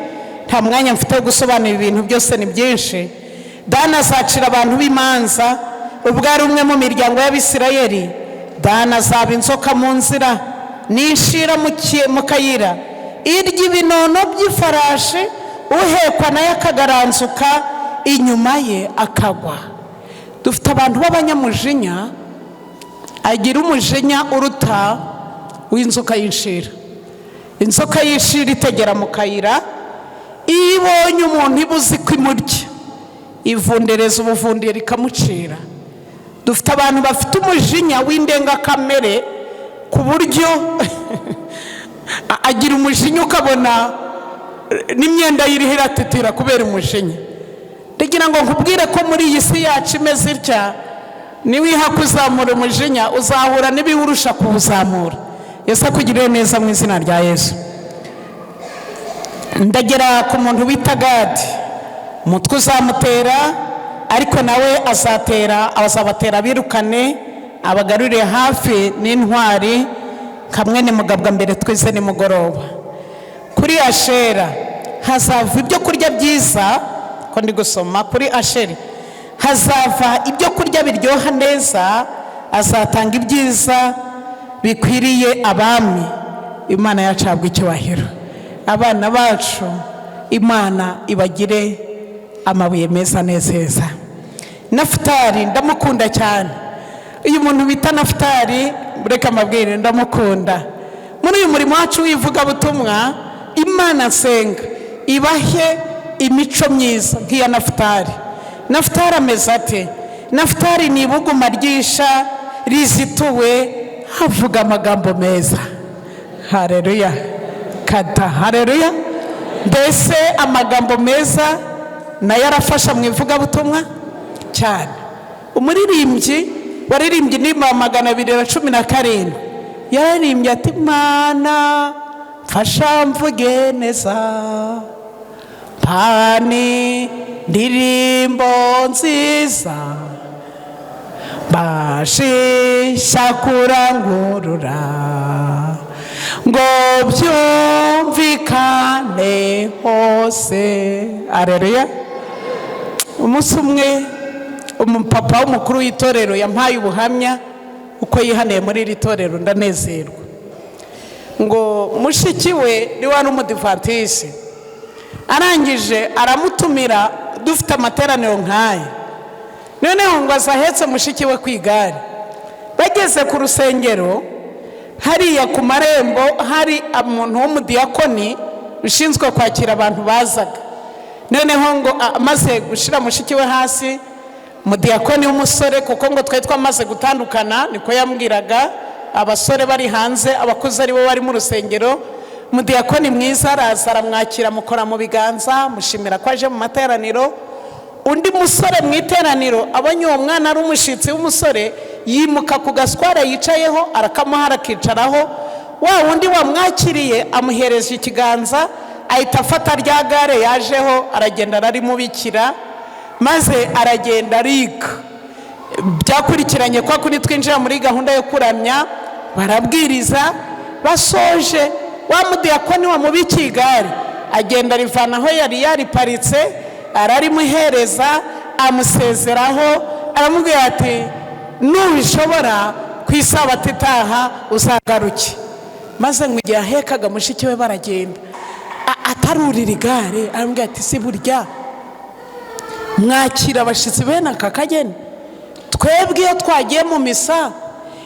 nta mwanya mfite wo gusobanura ibintu byose, ni byinshi. Dani azacira abantu b'imanza. Ubwo ari umwe mu miryango y'Abisirayeli, Dani azaba inzoka mu nzira, n'inshira mu kayira, irya ibinono by'ifarashi, uhekwa nayo akagaranzuka, inyuma ye akagwa. Dufite abantu b'abanyamujinya, agira umujinya uruta w'inzoka y'inshira. Inzoka y'inshira itegera mu kayira, iyo ibonye umuntu ibuzi ko imurya, ivundereza ubuvundira ikamucira. Dufite abantu bafite umujinya w'indengakamere, ku buryo agira umujinya ukabona n'imyenda y'iriho iratetera kubera umujinya. Ndagira ngo nkubwire ko muri iyi si yacu imeze itya, niwiha kuzamura umujinya uzahura n'ibiwurusha kuwuzamura. Yesu akugirire neza mu izina rya Yesu. Ndagera ku muntu wita Gadi, umutwe uzamutera, ariko nawe azabatera birukane, abagarurire hafi n'intwari. Kamwe ni mugabwa mbere twize nimugoroba. Kuri Ashera hazava ibyo kurya byiza, ko ndi gusoma kuri Asheri, hazava ibyo kurya biryoha neza, azatanga ibyiza bikwiriye abami. Imana yacabwa icyubahiro. Abana bacu Imana ibagire amabuye meza nezeza. Nafutali ndamukunda cyane. Uyu muntu bita Nafutali, reka amabwire, ndamukunda. Muri uyu murimo wacu w'ivugabutumwa, Imana nsenga ibahe imico myiza nk'iya Nafutali. Nafutali ameze ate? Nafutali ni ibuguma ryisha, rizituwe, havuga amagambo meza. Haleluya. Kata haleluya. Mbese amagambo meza nayo arafasha mu ivugabutumwa cyane. Umuririmbyi waririmbye indirimbo 217 yaririmbye ati, Mana mfasha mvuge neza, pani ndirimbo nziza, bashisha kurangurura ngo byumvikane hose. Areruya. Umunsi umwe umupapa w'umukuru w'itorero yampaye ubuhamya uko yihaniye muri iri torero, ndanezerwa. Ngo mushiki we ni wari umudivantisi, arangije aramutumira dufite amateraniro nk'aya, noneho ngo azahetse mushiki we ku igare. Bageze ku rusengero hariya ku marembo hari umuntu w'umudiyakoni ushinzwe kwakira abantu bazaga. Noneho ngo amaze gushira mushiki we hasi, umudiyakoni w'umusore, kuko ngo twari twamaze gutandukana, niko yambwiraga, abasore bari hanze, abakuze ari bo bari mu rusengero. Umudiyakoni mwiza araza aramwakira, mukora mu biganza, mushimira ko aje mu materaniro. Undi musore mu iteraniro abonye uwo mwana ari umushitsi w'umusore, yimuka ku gaswara yicayeho arakamuha arakicaraho. Wa wundi wamwakiriye amuhereza ikiganza, ahita afata rya gare yajeho, aragenda ararimubikira, maze aragenda ariga. Byakurikiranye kwa kuri twinjira muri gahunda yo kuramya, barabwiriza. Basoje, wa mudiyakoni wamubikiye igare agenda arivana aho yari yariparitse, ararimuhereza, amusezeraho, aramubwira ati nubishobora ku isabato itaha uzagaruke. Maze ngo igihe ahekaga mushiki we baragenda, atarurira igare, aramubwira ati si burya mwakira abashitsi bene aka kageni? Twebwe iyo twagiye mu misa,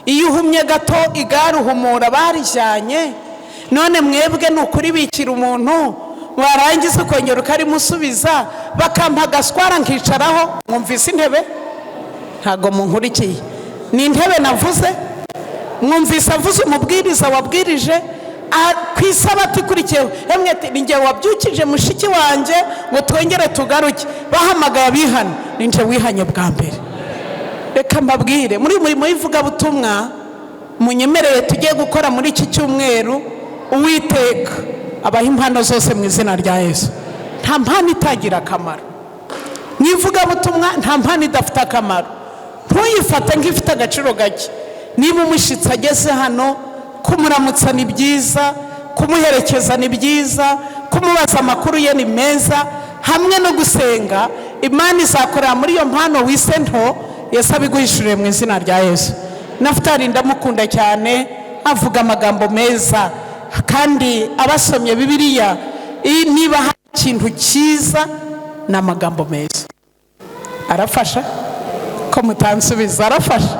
iyo uhumye gato igare uhumura barijyanye, none mwebwe ni ukuri bikira umuntu, warangiza ukongera ukarimusubiza, bakampa agaswara nkicaraho. Mwumvise intebe? Ntago munkurikiye. Ni intebe navuze? Mwumvise avuze umubwiriza wabwirije ku isabato ikurikiyeho, emwe ni njye wabyukije mushiki wanjye ngo twongere tugaruke. Bahamagaye abihana, ni njye wihanye bwa mbere. Reka mbabwire, muri murimo w'ivugabutumwa munyemereye tugiye gukora muri iki cyumweru, Uwiteka abaha impano zose mu izina rya Yesu. Nta mpano itagira akamaro. Mu ivugabutumwa nta mpano idafite akamaro. Ntuyifate nk'ifite agaciro gake. Niba umushitsi ageze hano, kumuramutsa ni byiza, kumuherekeza ni byiza, kumubaza amakuru ye ni meza, hamwe no gusenga. Imana izakorera muri iyo mpano wise nto, Yesu abiguhishuriye mu izina rya Yesu. Nafutali ndamukunda cyane, avuga amagambo meza, kandi abasomye Bibiliya niba hari ikintu cyiza ni amagambo meza. Arafasha ko mutansubiza? Arafasha.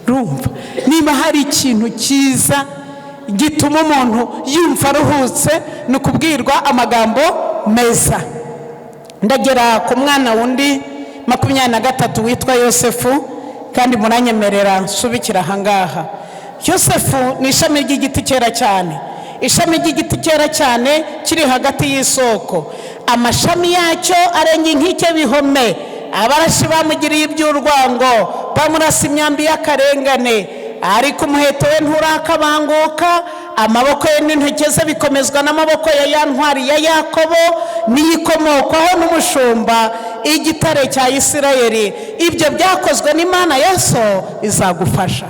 Rumva, niba hari ikintu cyiza gituma umuntu yumva aruhutse, ni ukubwirwa amagambo meza. Ndagera ku mwana wundi 23 witwa Yosefu, kandi muranyemerera nsubikira ahangaha. Yosefu ni ishami ry'igiti cyera cyane, ishami ry'igiti cyera cyane kiri hagati y'isoko. Amashami yacyo arenga inkike bihome. Abarashi bamugiriye iby'urwango, bamurasa imyambi y'akarengane, ariko umuheto we nturakabanguka. Amaboko ye n'intoki ze bikomezwa n'amaboko ya ya ntwari ya Yakobo, niyikomokwaho n'umushumba, igitare cya Isirayeli. Ibyo byakozwe n'Imana Yesu izagufasha.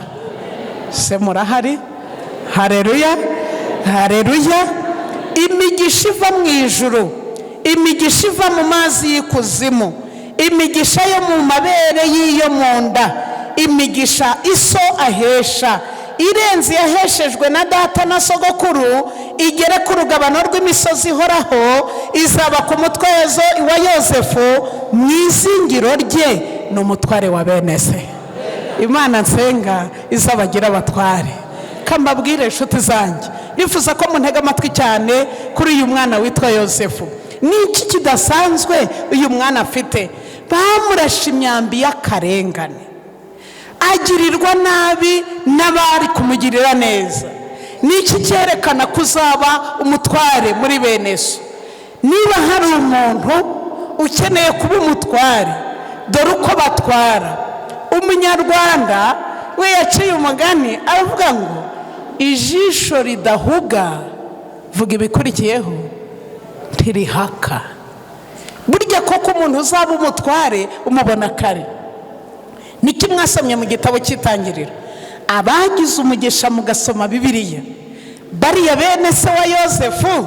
Se murahari? Haleluya, haleluya. Imigisha iva mu ijuru, imigisha iva mu mazi y'ikuzimu, imigisha yo mu mabere y'iyo mu nda, imigisha iso ahesha, irenze yaheshejwe na data na sogokuru, igere ku rugabano rw'imisozi ihoraho, izaba ku mutwezo wa Yosefu, mu izingiro rye ni umutware wa bene se. Imana nsenga izabagira abatware. Kambabwire inshuti zanjye, nifuza ko muntega amatwi cyane kuri uyu mwana witwa Yosefu. Niki kidasanzwe uyu mwana afite? Bamurashe imyambi y'akarengane, agirirwa nabi n'abari kumugirira neza. Niki cyerekana kuzaba umutware muri bene so? Niba hari umuntu ukeneye kuba umutware, dore uko batwara. Umunyarwanda we yaciye umugani aravuga ngo ijisho ridahuga, vuga ibikurikiyeho, ntirihaka. Burya koko umuntu uzaba umutware umubona kare. Niki mwasomye mu gitabo cy'Itangiriro? Abagize umugisha mugasoma Bibiliya bariya bene se wa Yosefu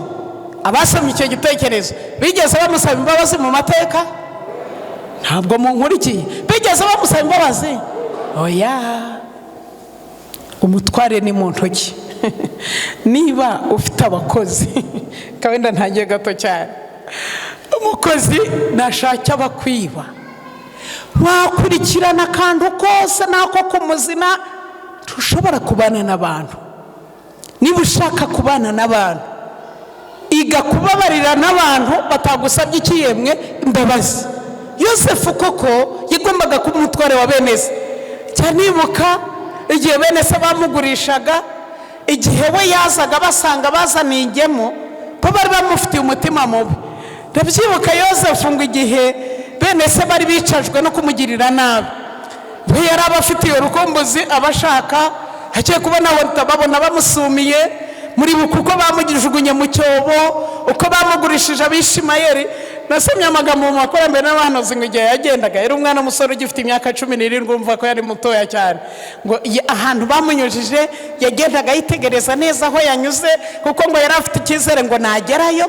abasomye icyo gitekerezo bigeze bamusaba imbabazi mu mateka? Ntabwo munkurikiye. Bigeze bamusaba imbabazi? Oya. Umutware ni mu ntoki. Niba ufite abakozi kawenda ntangiye gato cyane, umukozi nashaka abakwiba, wakurikirana akantu kose nako kumuzina, tushobora kubana n'abantu. Niba ushaka kubana n'abantu, iga kubabarira n'abantu batagusabye ikiyemwe imbabazi. Yosefu koko yagombaga kuba umutware wa bene se. Cyanibuka igihe bene se bamugurishaga, igihe we yazaga basanga bazaniye ingemu, ko bari bamufitiye umutima mubi. Ndabyibuka Yosefu ngo igihe bene se bari bicajwe no kumugirira nabi, we yari abafitiye urukumbuzi abashaka, hagiye kubona babona bamusumiye muri bukuko bamugijugunye mu cyobo, uko bamugurishije Abishimayeli. Nasomye amagambo mu makorambere n'abahanuzi ngo igihe yagendaga yari umwana umusore ugifite imyaka 17, umva ko yari mutoya cyane, ngo ahantu bamunyujije yagendaga yitegereza neza aho yanyuze, kuko ngo yari afite icyizere ngo nagerayo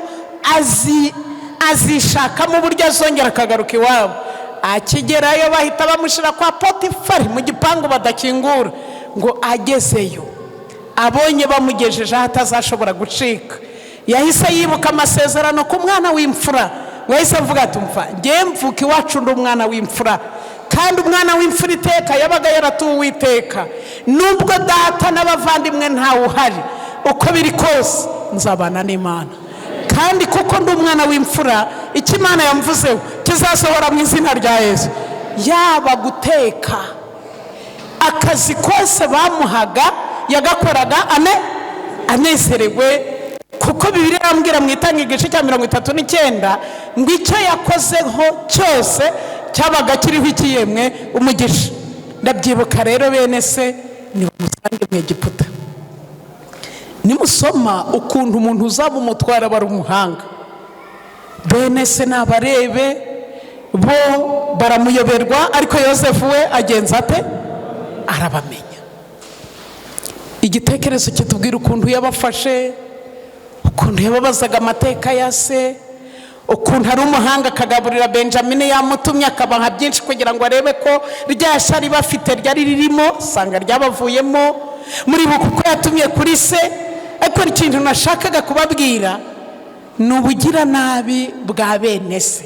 azishakamo uburyo azongera akagaruka iwabo. Akigerayo bahita bamushyira kwa Potifari mu gipangu badakingura. Ngo agezeyo abonye bamugejeje aho atazashobora gucika, yahise yibuka amasezerano ku mwana w'imfura. Wahise avuga ati umva, ngiye mvuka iwacu ndi umwana w'imfura, kandi umwana w'imfura iteka yabaga yaratuwe Uwiteka. Nubwo data n'abavandimwe ntawe uhari, uko biri kose nzabana n'Imana, kandi kuko ndi umwana w'imfura, icyo Imana yamvuzeho kizasohora mu izina rya Yesu. Yaba guteka, akazi kose bamuhaga yagakoraga anezerewe, kuko Bibiliya irambwira mu Itanga igice cya 39 ngo icyo yakozeho cyose cyabaga kiriho ikiyemwe umugisha. Ndabyibuka rero bene se ni umusange mu Egiputa. Nimusoma ukuntu umuntu uzaba umutwara bari umuhanga, bene se nabarebe bo baramuyoberwa, ariko Yosefu we agenza ate? Arabamenya. Igitekerezo kitubwira ukuntu yabafashe, ukuntu yababazaga amateka ya se, ukuntu ari umuhanga akagaburira Benjamini yamutumye akabaha byinshi kugira ngo arebe ko rya shari bafite ryari ririmo sanga ryabavuyemo. Muri bukuko yatumye kuri se, ariko ikintu nashakaga kubabwira ni ubugira nabi bwa bene se,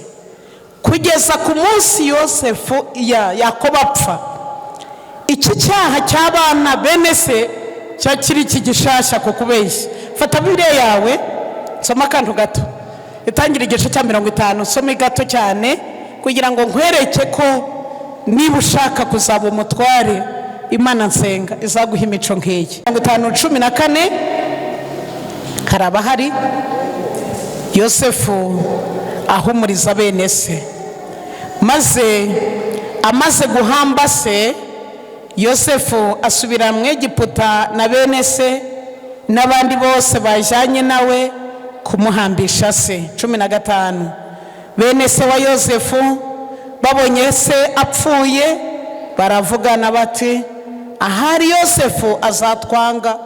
kugeza ku munsi Yosefu Yakobo apfa. Iki cyaha cy'abana bene se cyakiri iki gishasha ko kubeshya. Fata Bibiliya yawe, soma akantu gato, itangira igice cya 50, some gato cyane kugira ngo nkwereke ko niba ushaka kuzaba umutware, Imana nsenga izaguha imico nk'iyi. 50:14 haraba hari Yosefu ahumuriza bene se, maze amaze guhamba se, Yosefu asubira mu Egiputa na bene se n'abandi bose bajyanye nawe kumuhambisha se. 15 bene se wa Yosefu babonye se apfuye baravugana bati, ahari Yosefu azatwanga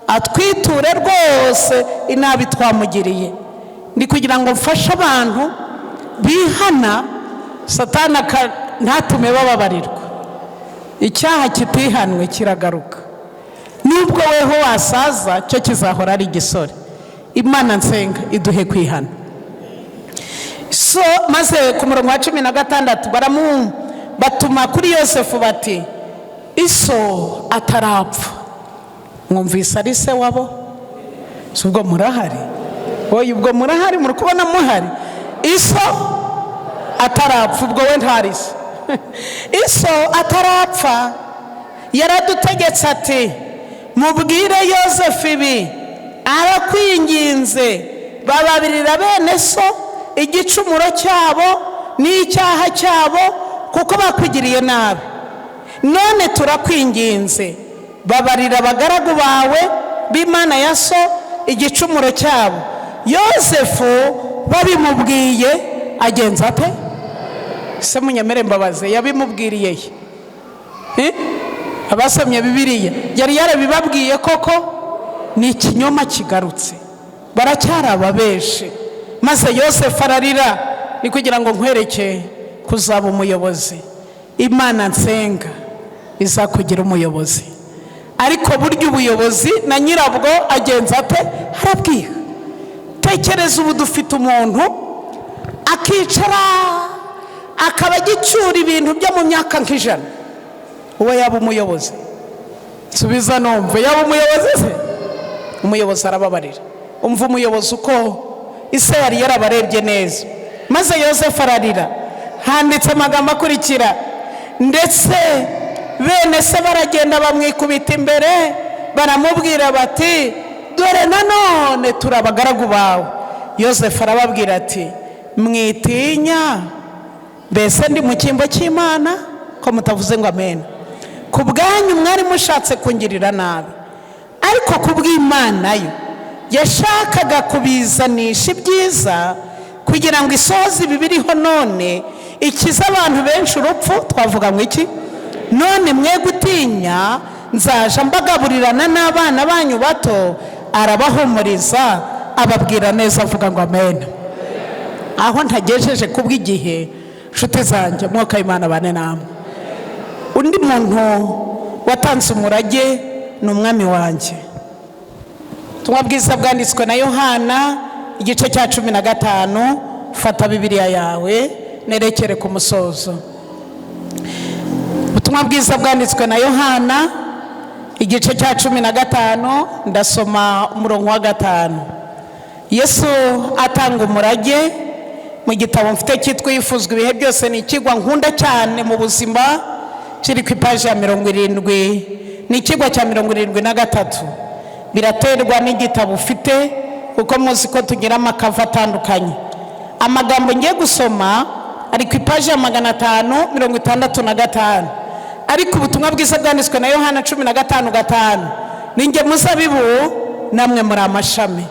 atwiture rwose inabi twamugiriye. Ndi kugira ngo mfashe abantu bihana, Satani ntatume bababarirwa. Icyaha kitihanwe kiragaruka, nubwo weho wasaza cyo kizahora ari igisore. Imana nsenga iduhe kwihana. So maze ku murongo wa 16 batuma kuri Yosefu bati, iso atarapfa. Mwumvise ari se wabo? Ubwo murahari? Oya, ubwo murahari, muri kubona muhari? Iso atarapfa, ubwo we ntari se. Iso atarapfa yaradutegetse ati, mubwire Yosefu ibi, arakwinginze bababirira bene so igicumuro cyabo n'icyaha cyabo, kuko bakwigiriye nabi. None turakwinginze babarira abagaragu bawe b'Imana ya so igicumuro cyabo. Yosefu babimubwiye agenza ate? Se munyemere mbabaze, yabimubwiriye abasomye Bibiliya yari yarabibabwiye koko? ni ikinyoma kigarutse, baracyari ababeshe. Maze Yosefu ararira, ni kugira ngo nkwereke kuzaba umuyobozi. Imana nsenga izakugira umuyobozi, ariko burya ubuyobozi na nyirabwo agenza ate? Harabwiha. Tekereza ubu dufite umuntu akicara akaba agicyura ibintu byo mu myaka nk'ijana, uwo yaba umuyobozi? Subiza numve, yaba umuyobozi se? Umuyobozi arababarira. Umva umuyobozi uko ise yari yarabarebye neza. Maze Yosefu ararira, handitse amagambo akurikira: ndetse bene se baragenda bamwikubita imbere, baramubwira bati dore nanone turi abagaragu bawe. Yosefu arababwira ati mwitinya, mbese ndi mu cyimbo cy'Imana ko mutavuze ngo amen. Ku bwanyu mwari mushatse kungirira nabi, ariko ku bw'Imana yo yashakaga kubizanisha ibyiza kugira ngo isohoze ibi biriho none, ikiza abantu benshi urupfu. Twavuga ngo iki? None mwe gutinya, nzaja mbagaburirana n'abana banyu bato. Arabahumuriza, ababwira neza, avuga ngo amen. Aho ntagejeje kubw'igihe, nshuti zanjye, mwuka w'Imana bane namwe. Undi muntu watanze umurage ni umwami wanjye. Ubutumwa bwiza bwanditswe na Yohana igice cya 15. Fata Bibiliya yawe nerekere ku musozo. Ubutumwa bwiza bwanditswe na Yohana igice cya 15, ndasoma umurongo wa 5. Yesu atanga umurage mu gitabo mfite cyitwa Yifuzwa ibihe byose. Ni ikigwa nkunda cyane mu buzima, kiri ku ipaji ya 70. Ni ikigwa cya 73. Biraterwa n'igitabo ufite, kuko muzi ko tugira amakava atandukanye. Amagambo ngiye gusoma ari ku ipaji ya 565. Ariko ubutumwa bwiza bwanditswe na Yohana 15:5. Ninjye muzabibu, namwe muri amashami.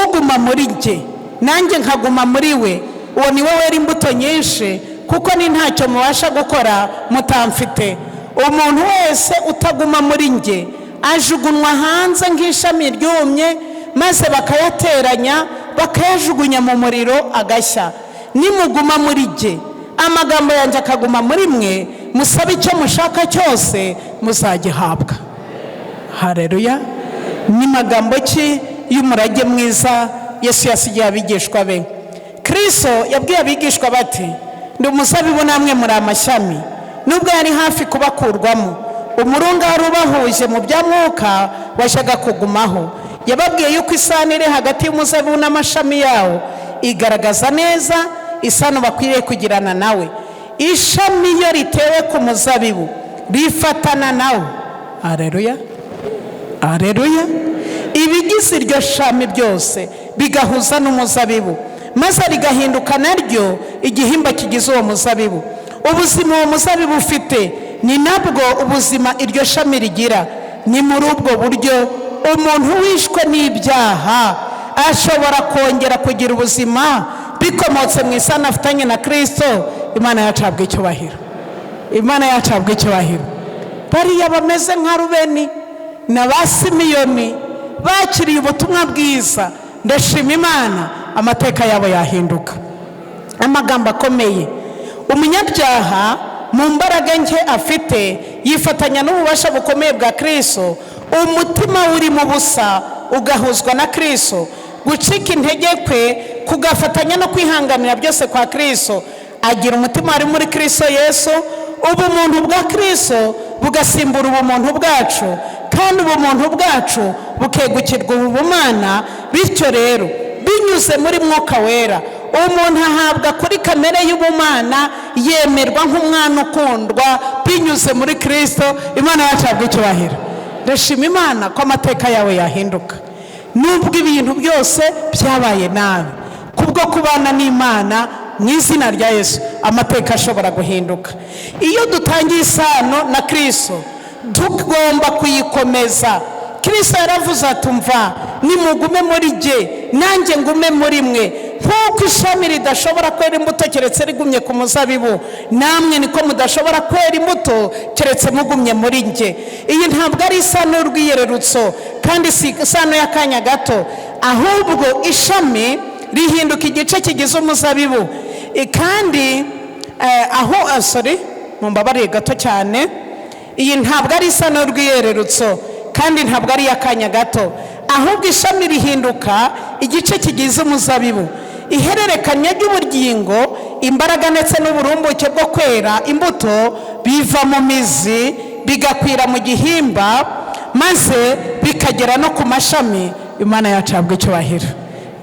Uguma muri njye nanjye nkaguma muri we, uwo ni we wera imbuto nyinshi, kuko ni ntacyo mubasha gukora mutamfite. Umuntu wese utaguma muri njye ajugunywa hanze nk'ishami ryumye, maze bakayateranya bakayajugunya mu muriro agashya. Nimuguma muri njye, amagambo yanjye akaguma muri mwe, musabe icyo mushaka cyose muzagihabwa. Haleluya. Ni magambo ki y'umurage mwiza Yesu yasigiye abigishwa be. Kristo yabwiye abigishwa bati ndi umuzabibu namwe muri amashami. Nubwo yari hafi kubakurwamo, umurunga wari ubahuje mu bya mwuka washaka kugumaho. Yababwiye yuko isano iri hagati y'umuzabibu n'amashami yawo igaragaza neza isano bakwiriye kugirana nawe. Ishami iyo ritewe ku muzabibu rifatana nawe. Haleluya. Haleluya. Ibigize iryo shami byose bigahuza n'umuzabibu, maze rigahinduka naryo igihimba kigize uwo muzabibu. Ubuzima uwo muzabibu ufite ni nabwo ubuzima iryo shami rigira. Ni muri ubwo buryo umuntu wishwe n'ibyaha ashobora kongera kugira ubuzima bikomotse mu isano afitanye na Kristo. Imana yacabwa icyubahiro. Imana yacabwa icyubahiro. Bariya bameze nka Rubeni na ba Simiyoni bakiriye ubutumwa bwiza, ndashima Imana, amateka yabo yahinduka. Amagambo akomeye. Umunyabyaha mu mbaraga nke afite yifatanya n'ububasha bukomeye bwa Kristo. Umutima uri mu busa ugahuzwa na Kristo. Gucika intege kwe kugafatanya no kwihanganira byose kwa Kristo. Agira umutima ari muri Kristo Yesu. Ubumuntu bwa Kristo bugasimbura ubumuntu bwacu, kandi ubumuntu bwacu bukegukirwa ubumana. Bityo rero binyuze muri Mwuka Wera, umuntu ahabwa kuri kamere y'ubumana, yemerwa nk'umwana ukundwa binyuze muri Kristo. Imana yacabwa icyubahiro. Ndashima Imana ko amateka yawe yahinduka. Nubwo ibintu byose byabaye nabi, kubwo kubana n'Imana mu izina rya Yesu, amateka ashobora guhinduka. Iyo dutangiye isano na Kristo, tugomba kuyikomeza. Kristo yaravuze ati umva, nimugume muri jye nanjye ngume muri mwe, nk'uko ishami ridashobora kwera imbuto keretse rigumye ku muzabibu, namwe niko mudashobora kwera imbuto keretse mugumye muri njye. Iyi ntabwo ari isano y'urwiyererutso kandi si isano y'akanya gato, ahubwo ishami rihinduka igice kigize umuzabibu. Kandi mumbabarire gato cyane, iyi ntabwo ari isano y'urwiyererutso kandi ntabwo ari iy'akanya gato, ahubwo ishami rihinduka igice kigize umuzabibu. Ihererekanya ry'ubugingo, imbaraga ndetse n'uburumbuke bwo kwera imbuto biva mu mizi bigakwira mu gihimba maze bikagera no ku mashami. Imana yacu ihabwe icyubahiro.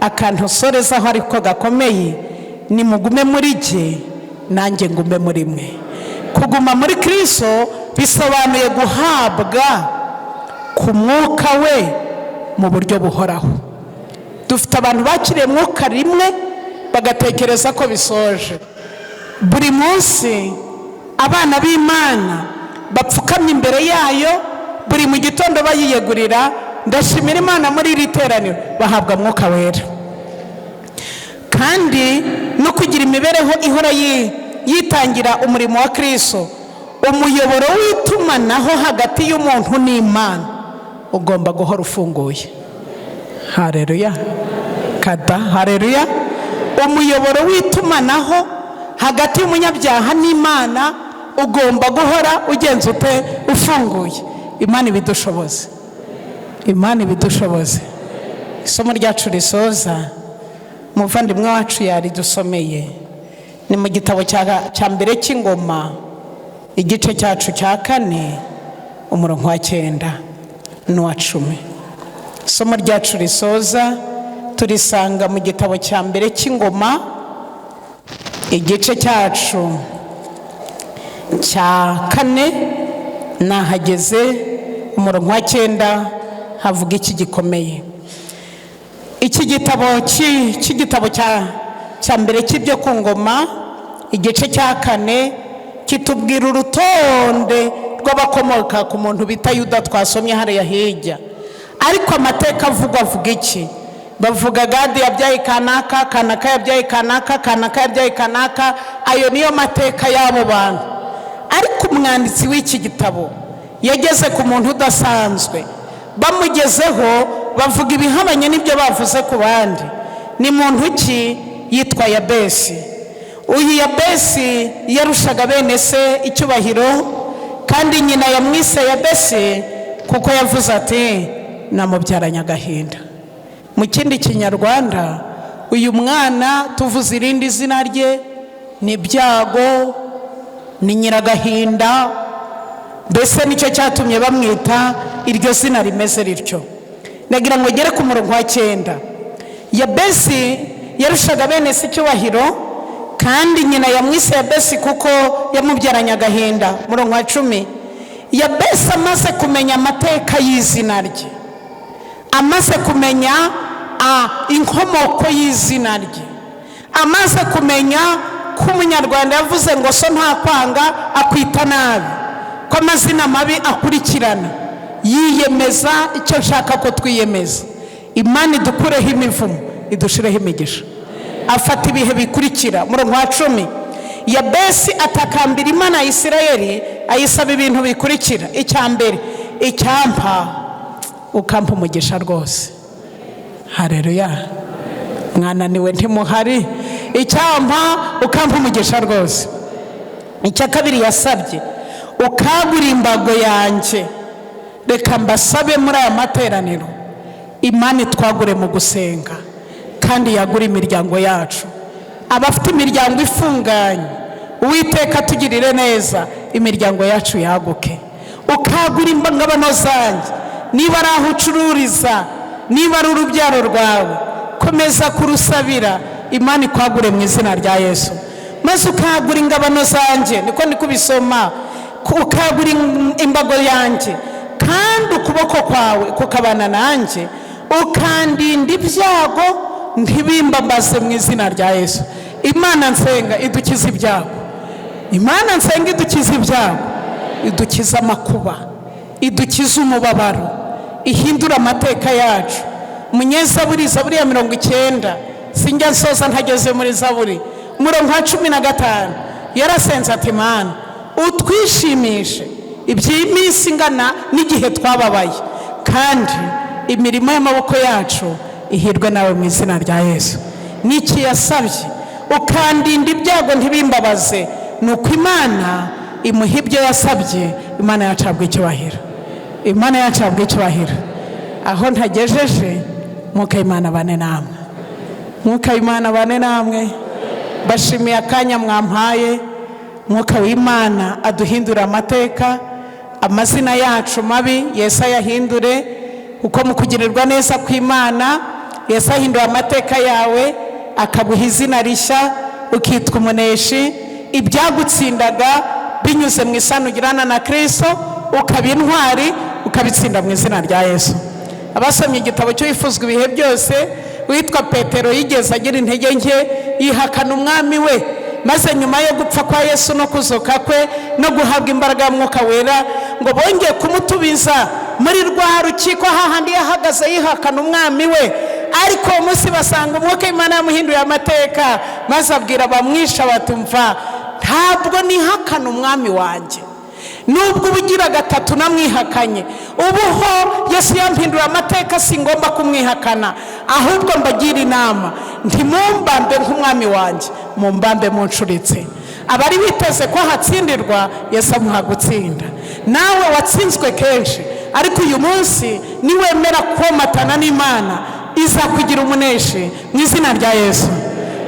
Akantu sorezaho ariko gakomeye, nimugume muri jye nanjye ngume muri mwe. Kuguma muri Kristo bisobanuye guhabwa ku mwuka we mu buryo buhoraho. Dufite abantu bakiriye mwuka rimwe bagatekereza ko bisoje. Buri munsi abana b'Imana bapfukamye imbere yayo, buri mu gitondo bayiyegurira. Ndashimira Imana muri iri teraniro bahabwa mwuka wera, kandi no kugira imibereho ihora yitangira umurimo wa Kristo. Umuyoboro w'itumanaho hagati y'umuntu n'Imana ugomba guhora ufunguye. Haleluya kada, haleluya. Umuyoboro w'itumanaho hagati y'umunyabyaha n'Imana ugomba guhora ugenza ute? Ufunguye. Imana ibidushoboze, Imana ibidushoboze. Isomo ryacu risoza umuvandimwe wacu yaridusomeye, ni mu gitabo cya mbere cy'Ingoma, igice cyacu cya 4 umurongo wa 9 n'uwa 10. Isomo ryacu risoza turisanga mu gitabo cya mbere cy'Ingoma, igice cyacu cya 4 nahageze umurongo wa 9 havuga iki gikomeye. Iki gitabo cya mbere cy'ibyo ku Ngoma, igice cya 4 kitubwira urutonde rw'abakomoka ku muntu bita Yuda twasomye hariya hirya. Ariko amateka avuga iki? Bavuga Gadi yabyaye kanaka, kanaka yabyaye kanaka, kanaka yabyaye kanaka. Ayo niyo mateka y'abo bantu. Ariko umwanditsi w'iki gitabo yageze ku muntu udasanzwe. Bamugezeho bavuga ibihabanye n'ibyo bavuze ku bandi. Ni muntu ki? Yitwa Yabesi. Uyu Yabesi yarushaga bene se icyubahiro, kandi nyina yamwise Yabesi kuko yavuze ati namubyaranye agahinda. Mu kindi kinyarwanda uyu mwana tuvuze irindi zina rye ni Byago, ni Nyiragahinda. Mbese nicyo cyatumye bamwita iryo zina rimeze rityo. Nagira ngo gere ku murongo wa 9. Yabesi yarushaga bene se icyubahiro, kandi nyina yamwise Yabesi kuko yamubyaranye agahinda. Murongo wa 10. Yabesi amaze kumenya amateka y'izina rye, amaze kumenya inkomoko y'izina rye, amaze kumenya ko umunyarwanda yavuze ngo so nta kwanga akwita nabi, ko amazina mabi akurikirana, yiyemeza icyo nshaka ko twiyemeza. Imana idukureho imivumo, idushireho imigisha. Afata ibihe bikurikira. Murongo wa 10. Yabesi atakambira Imana ya Isirayeli ayisaba ibintu bikurikira. Icya mbere, icyampa ukampa umugisha rwose. Haleluya. Mwananiwe ntimuhari. Icyampa ukampa umugisha rwose. Icya kabiri yasabye, ukagura imbago yanjye. Reka mbasabe muri aya materaniro, Imana itwagure mu gusenga kandi yagura imiryango yacu. Abafite imiryango ifunganye, Uwiteka tugirire neza, imiryango yacu yaguke. Ukagura ingabano zanjye, niba ari aho ucururiza, niba ari urubyaro rwawe, komeza kurusabira, Imana ikwagure mu izina rya Yesu. Maze ukagura ingabano zanjye, niko ndi kubisoma, ukagura imbago yanjye, kandi ukuboko kwawe kukabana nanjye, ukandinda ibyago ntibimbabaze mu izina rya Yesu. Imana nsenga idukiza ibyago, Imana nsenga idukiza ibyago, idukiza amakuba, idukiza umubabaro, ihindura amateka yacu. Munyezaburi, Zaburi ya 90 sinjya nsoza ntageze muri Zaburi umurongo wa 15 yarasenze ati Mana utwishimishe iby'iminsi ingana n'igihe twababaye, kandi imirimo y'amaboko yacu ihirwe nawe mu izina rya Yesu. Niki yasabye ukandinda ibyago ntibimbabaze, nuko Imana imuha ibyo yasabye. Imana yacabwa icyubahiro, Imana yacabwa icyubahiro. Aho ntagejeje mwuka Imana bane namwe, mwuka Imana bane namwe. Bashimiye akanya mwampaye. Mwuka w'Imana aduhindura amateka, amazina yacu mabi Yesu ayahindure, uko mukugirirwa neza kw'Imana Yesu ahindura amateka yawe akaguha izina rishya, ukitwa umuneshi. Ibyagutsindaga binyuze mu isano ugirana na Kristo ukaba intwari, ukabitsinda mu izina rya Yesu. Abasomye igitabo cy'Uwifuzwa ibihe byose witwa Petero yigeze agira intege nke, yihakana umwami we, maze nyuma yo gupfa kwa Yesu no kuzuka kwe no guhabwa imbaraga y'Umwuka wera, ngo bongeye kumutubiza muri rwa rukiko hahandi yahagaze yihakana umwami we. Ariko uwo munsi basanga umwuka Imana yamuhinduye amateka, maze abwira abamwisha batumva, ntabwo nihakana umwami wanjye, nubwo ubugira gatatu namwihakanye, ubuho Yesu yampindura amateka, singomba kumwihakana, ahubwo mbagira inama, ntimumbambe nk'umwami wanjye, mumbambe muncuritse. Abari biteze ko hatsindirwa, Yesu amuha gutsinda. Nawe watsinzwe kenshi, ariko uyu munsi niwemera komatana n'Imana izakugira umuneshi mu izina rya Yesu.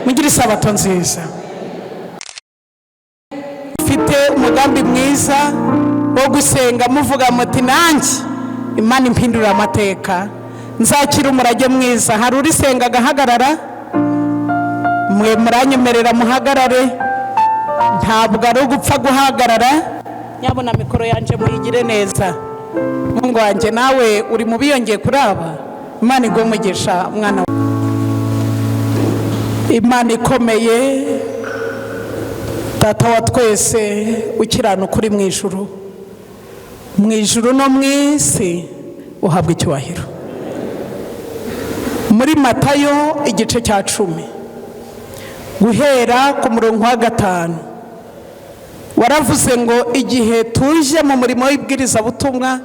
Mugire isabato nziza. Mfite umugambi mwiza wo gusenga muvuga muti nanjye Imana impindura amateka, nzakira umurage mwiza. Hari urisenga agahagarara? Mwe muranyemerera muhagarare, ntabwo ari ugupfa guhagarara. Nyabona mikoro yanje muyigire neza. Mungu wanjye nawe uri mu biyongeye kuri aba. Imana igumugisha mwana, Imana ikomeye, Data wa twese ukiranuka uri mu ijuru, mu ijuru no mu isi uhabwa icyubahiro. Muri Matayo igice cya 10 guhera ku murongo wa 5 waravuze ngo igihe tuje mu murimo w'ibwirizabutumwa,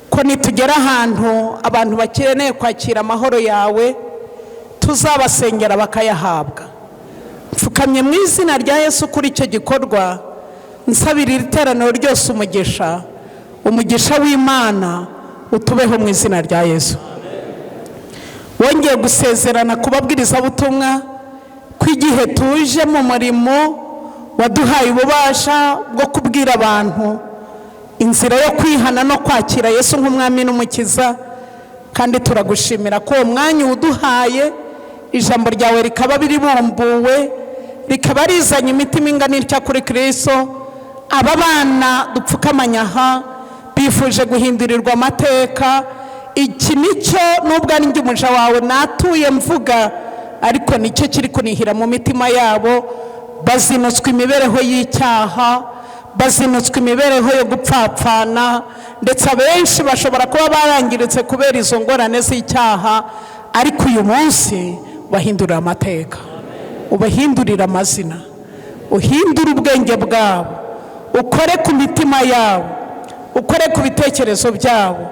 ko nitugera ahantu abantu bakeneye kwakira amahoro yawe tuzabasengera bakayahabwa. Mfukamye mu izina rya Yesu kuri icyo gikorwa, nsabira iri teraniro ryose umugisha w'Imana utubeho mu izina rya Yesu. Wongeye gusezerana kubabwirizabutumwa ko igihe tuje mu murimo waduhaye ububasha bwo kubwira abantu inzira yo kwihana no kwakira Yesu nk'umwami n'umukiza, kandi turagushimira ko uwo mwanya uduhaye, ijambo ryawe rikaba biribumbuwe, rikaba rizanye imitima ingana itya kuri Kristo. Aba bana dupfukamanya aha bifuje guhindurirwa amateka. Iki nicyo nubwo ari njye umuja wawe natuye mvuga, ariko nicyo kiri kunihira mu mitima yabo. Bazinutswe imibereho y'icyaha, bazinutswe imibereho yo gupfapfana, ndetse abenshi bashobora kuba barangiritse kubera izo ngorane z'icyaha. Ariko uyu munsi bahindurira amateka, ubahindurira amazina, uhindura ubwenge bwabo, ukore ku mitima yabo, ukore ku bitekerezo byabo,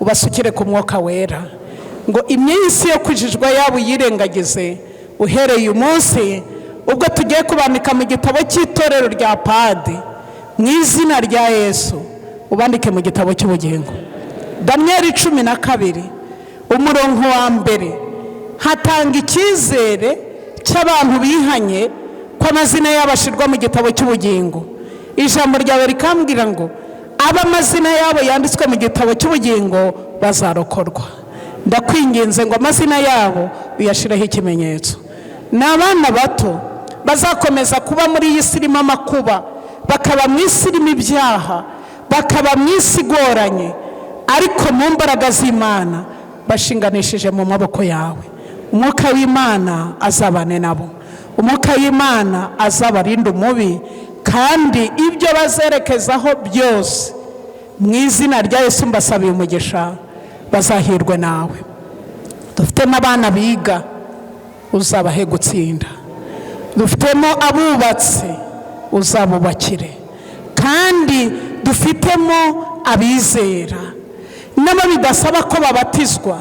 ubasukire ku mwuka wera, ngo iminsi yo kujijwa yabo yirengagize. Uhereye uyu munsi ubwo tugiye kubandika mu gitabo cy'itorero rya Padi, mu izina rya Yesu ubandike mu gitabo cy'ubugingo. Daniel 12 umurongo wa 1 hatanga icyizere cy'abantu bihanye ko amazina y'abashirwa mu gitabo cy'ubugingo. Ijambo ryawe rikambwira ngo abamazina yabo yanditswe mu gitabo cy'ubugingo bazarokorwa. Ndakwinginze ngo amazina yabo uyashireho ikimenyetso. N'abana bato bazakomeza kuba muri iyi si irimo amakuba, bakaba mu isi irimo ibyaha, bakaba mu isi igoranye, ariko mu mbaraga z'Imana bashinganishije mu maboko yawe. Umwuka w'Imana azabane nabo, umwuka w'Imana azabarinda umubi, kandi ibyo bazerekezaho byose mu izina rya Yesu mbasabiye umugisha, bazahirwe nawe. Dufite n'abana biga uzabahe gutsinda. Dufitemo abubatsi, uzabubakire. Kandi dufitemo abizera nabo bidasaba ko babatizwa,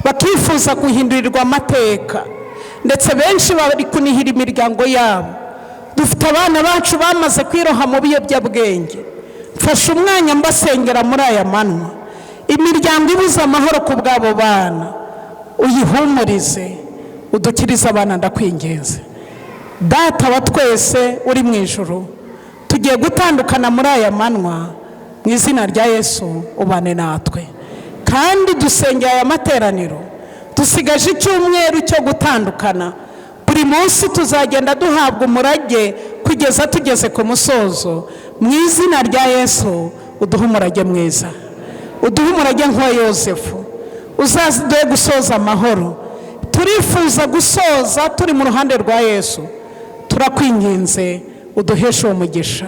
bakifuza guhindurirwa amateka, ndetse benshi bari kunihira imiryango yabo. Dufite abana bacu bamaze kwiroha mu biyobyabwenge. Mfashe umwanya mbasengera muri aya manwa. Imiryango ibuze amahoro ku bw'abo bana, uyihumurize, udukirize abana, ndakwinginze. Data wa twese uri mu ijuru, tugiye gutandukana muri aya manwa, mu izina rya Yesu ubane natwe. Kandi dusengera aya materaniro, dusigaje icyumweru cyo gutandukana. Buri munsi tuzagenda duhabwa umurage kugeza tugeze ku musozo. Mu izina rya Yesu uduhe umurage mwiza, uduhe umurage nk'uwa Yosefu, uzaduhe gusoza amahoro. Turifuza gusoza turi mu ruhande rwa Yesu. Turakwinginze uduheshe uwo mugisha.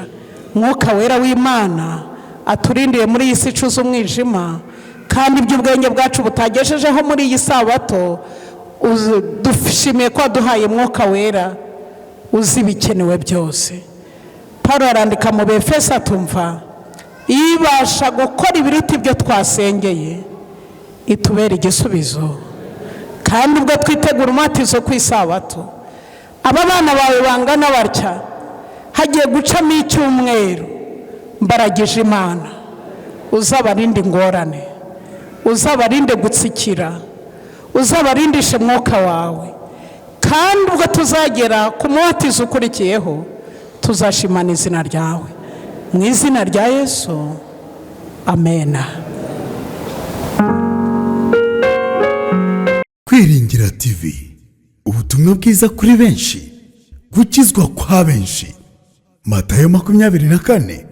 Mwuka wera w'Imana aturindiye muri iyi si icuza umwijima, kandi iby'ubwenge bwacu butagejejeho muri iyi sabato, dushimiye ko waduhaye Mwuka wera uzi ibikenewe byose. Paulo arandika mu Befeso atumva, ibasha gukora ibiruta ibyo twasengeye, itubera igisubizo. Kandi ubwo twitegura umubatizo ku isabato, aba bana bawe bangana batya, hagiye gucamo icyumweru, mbaragije Imana, uzabarinde ingorane, uzabarinde gutsikira, uzabarindishe Mwuka wawe. Kandi ubwo tuzagera ku mubatizo ukurikiyeho, tuzashimana izina ryawe. Mu izina rya Yesu, amena. Kwiringira TV, ubutumwa bwiza kuri benshi, gukizwa kwa benshi. Matayo 24:14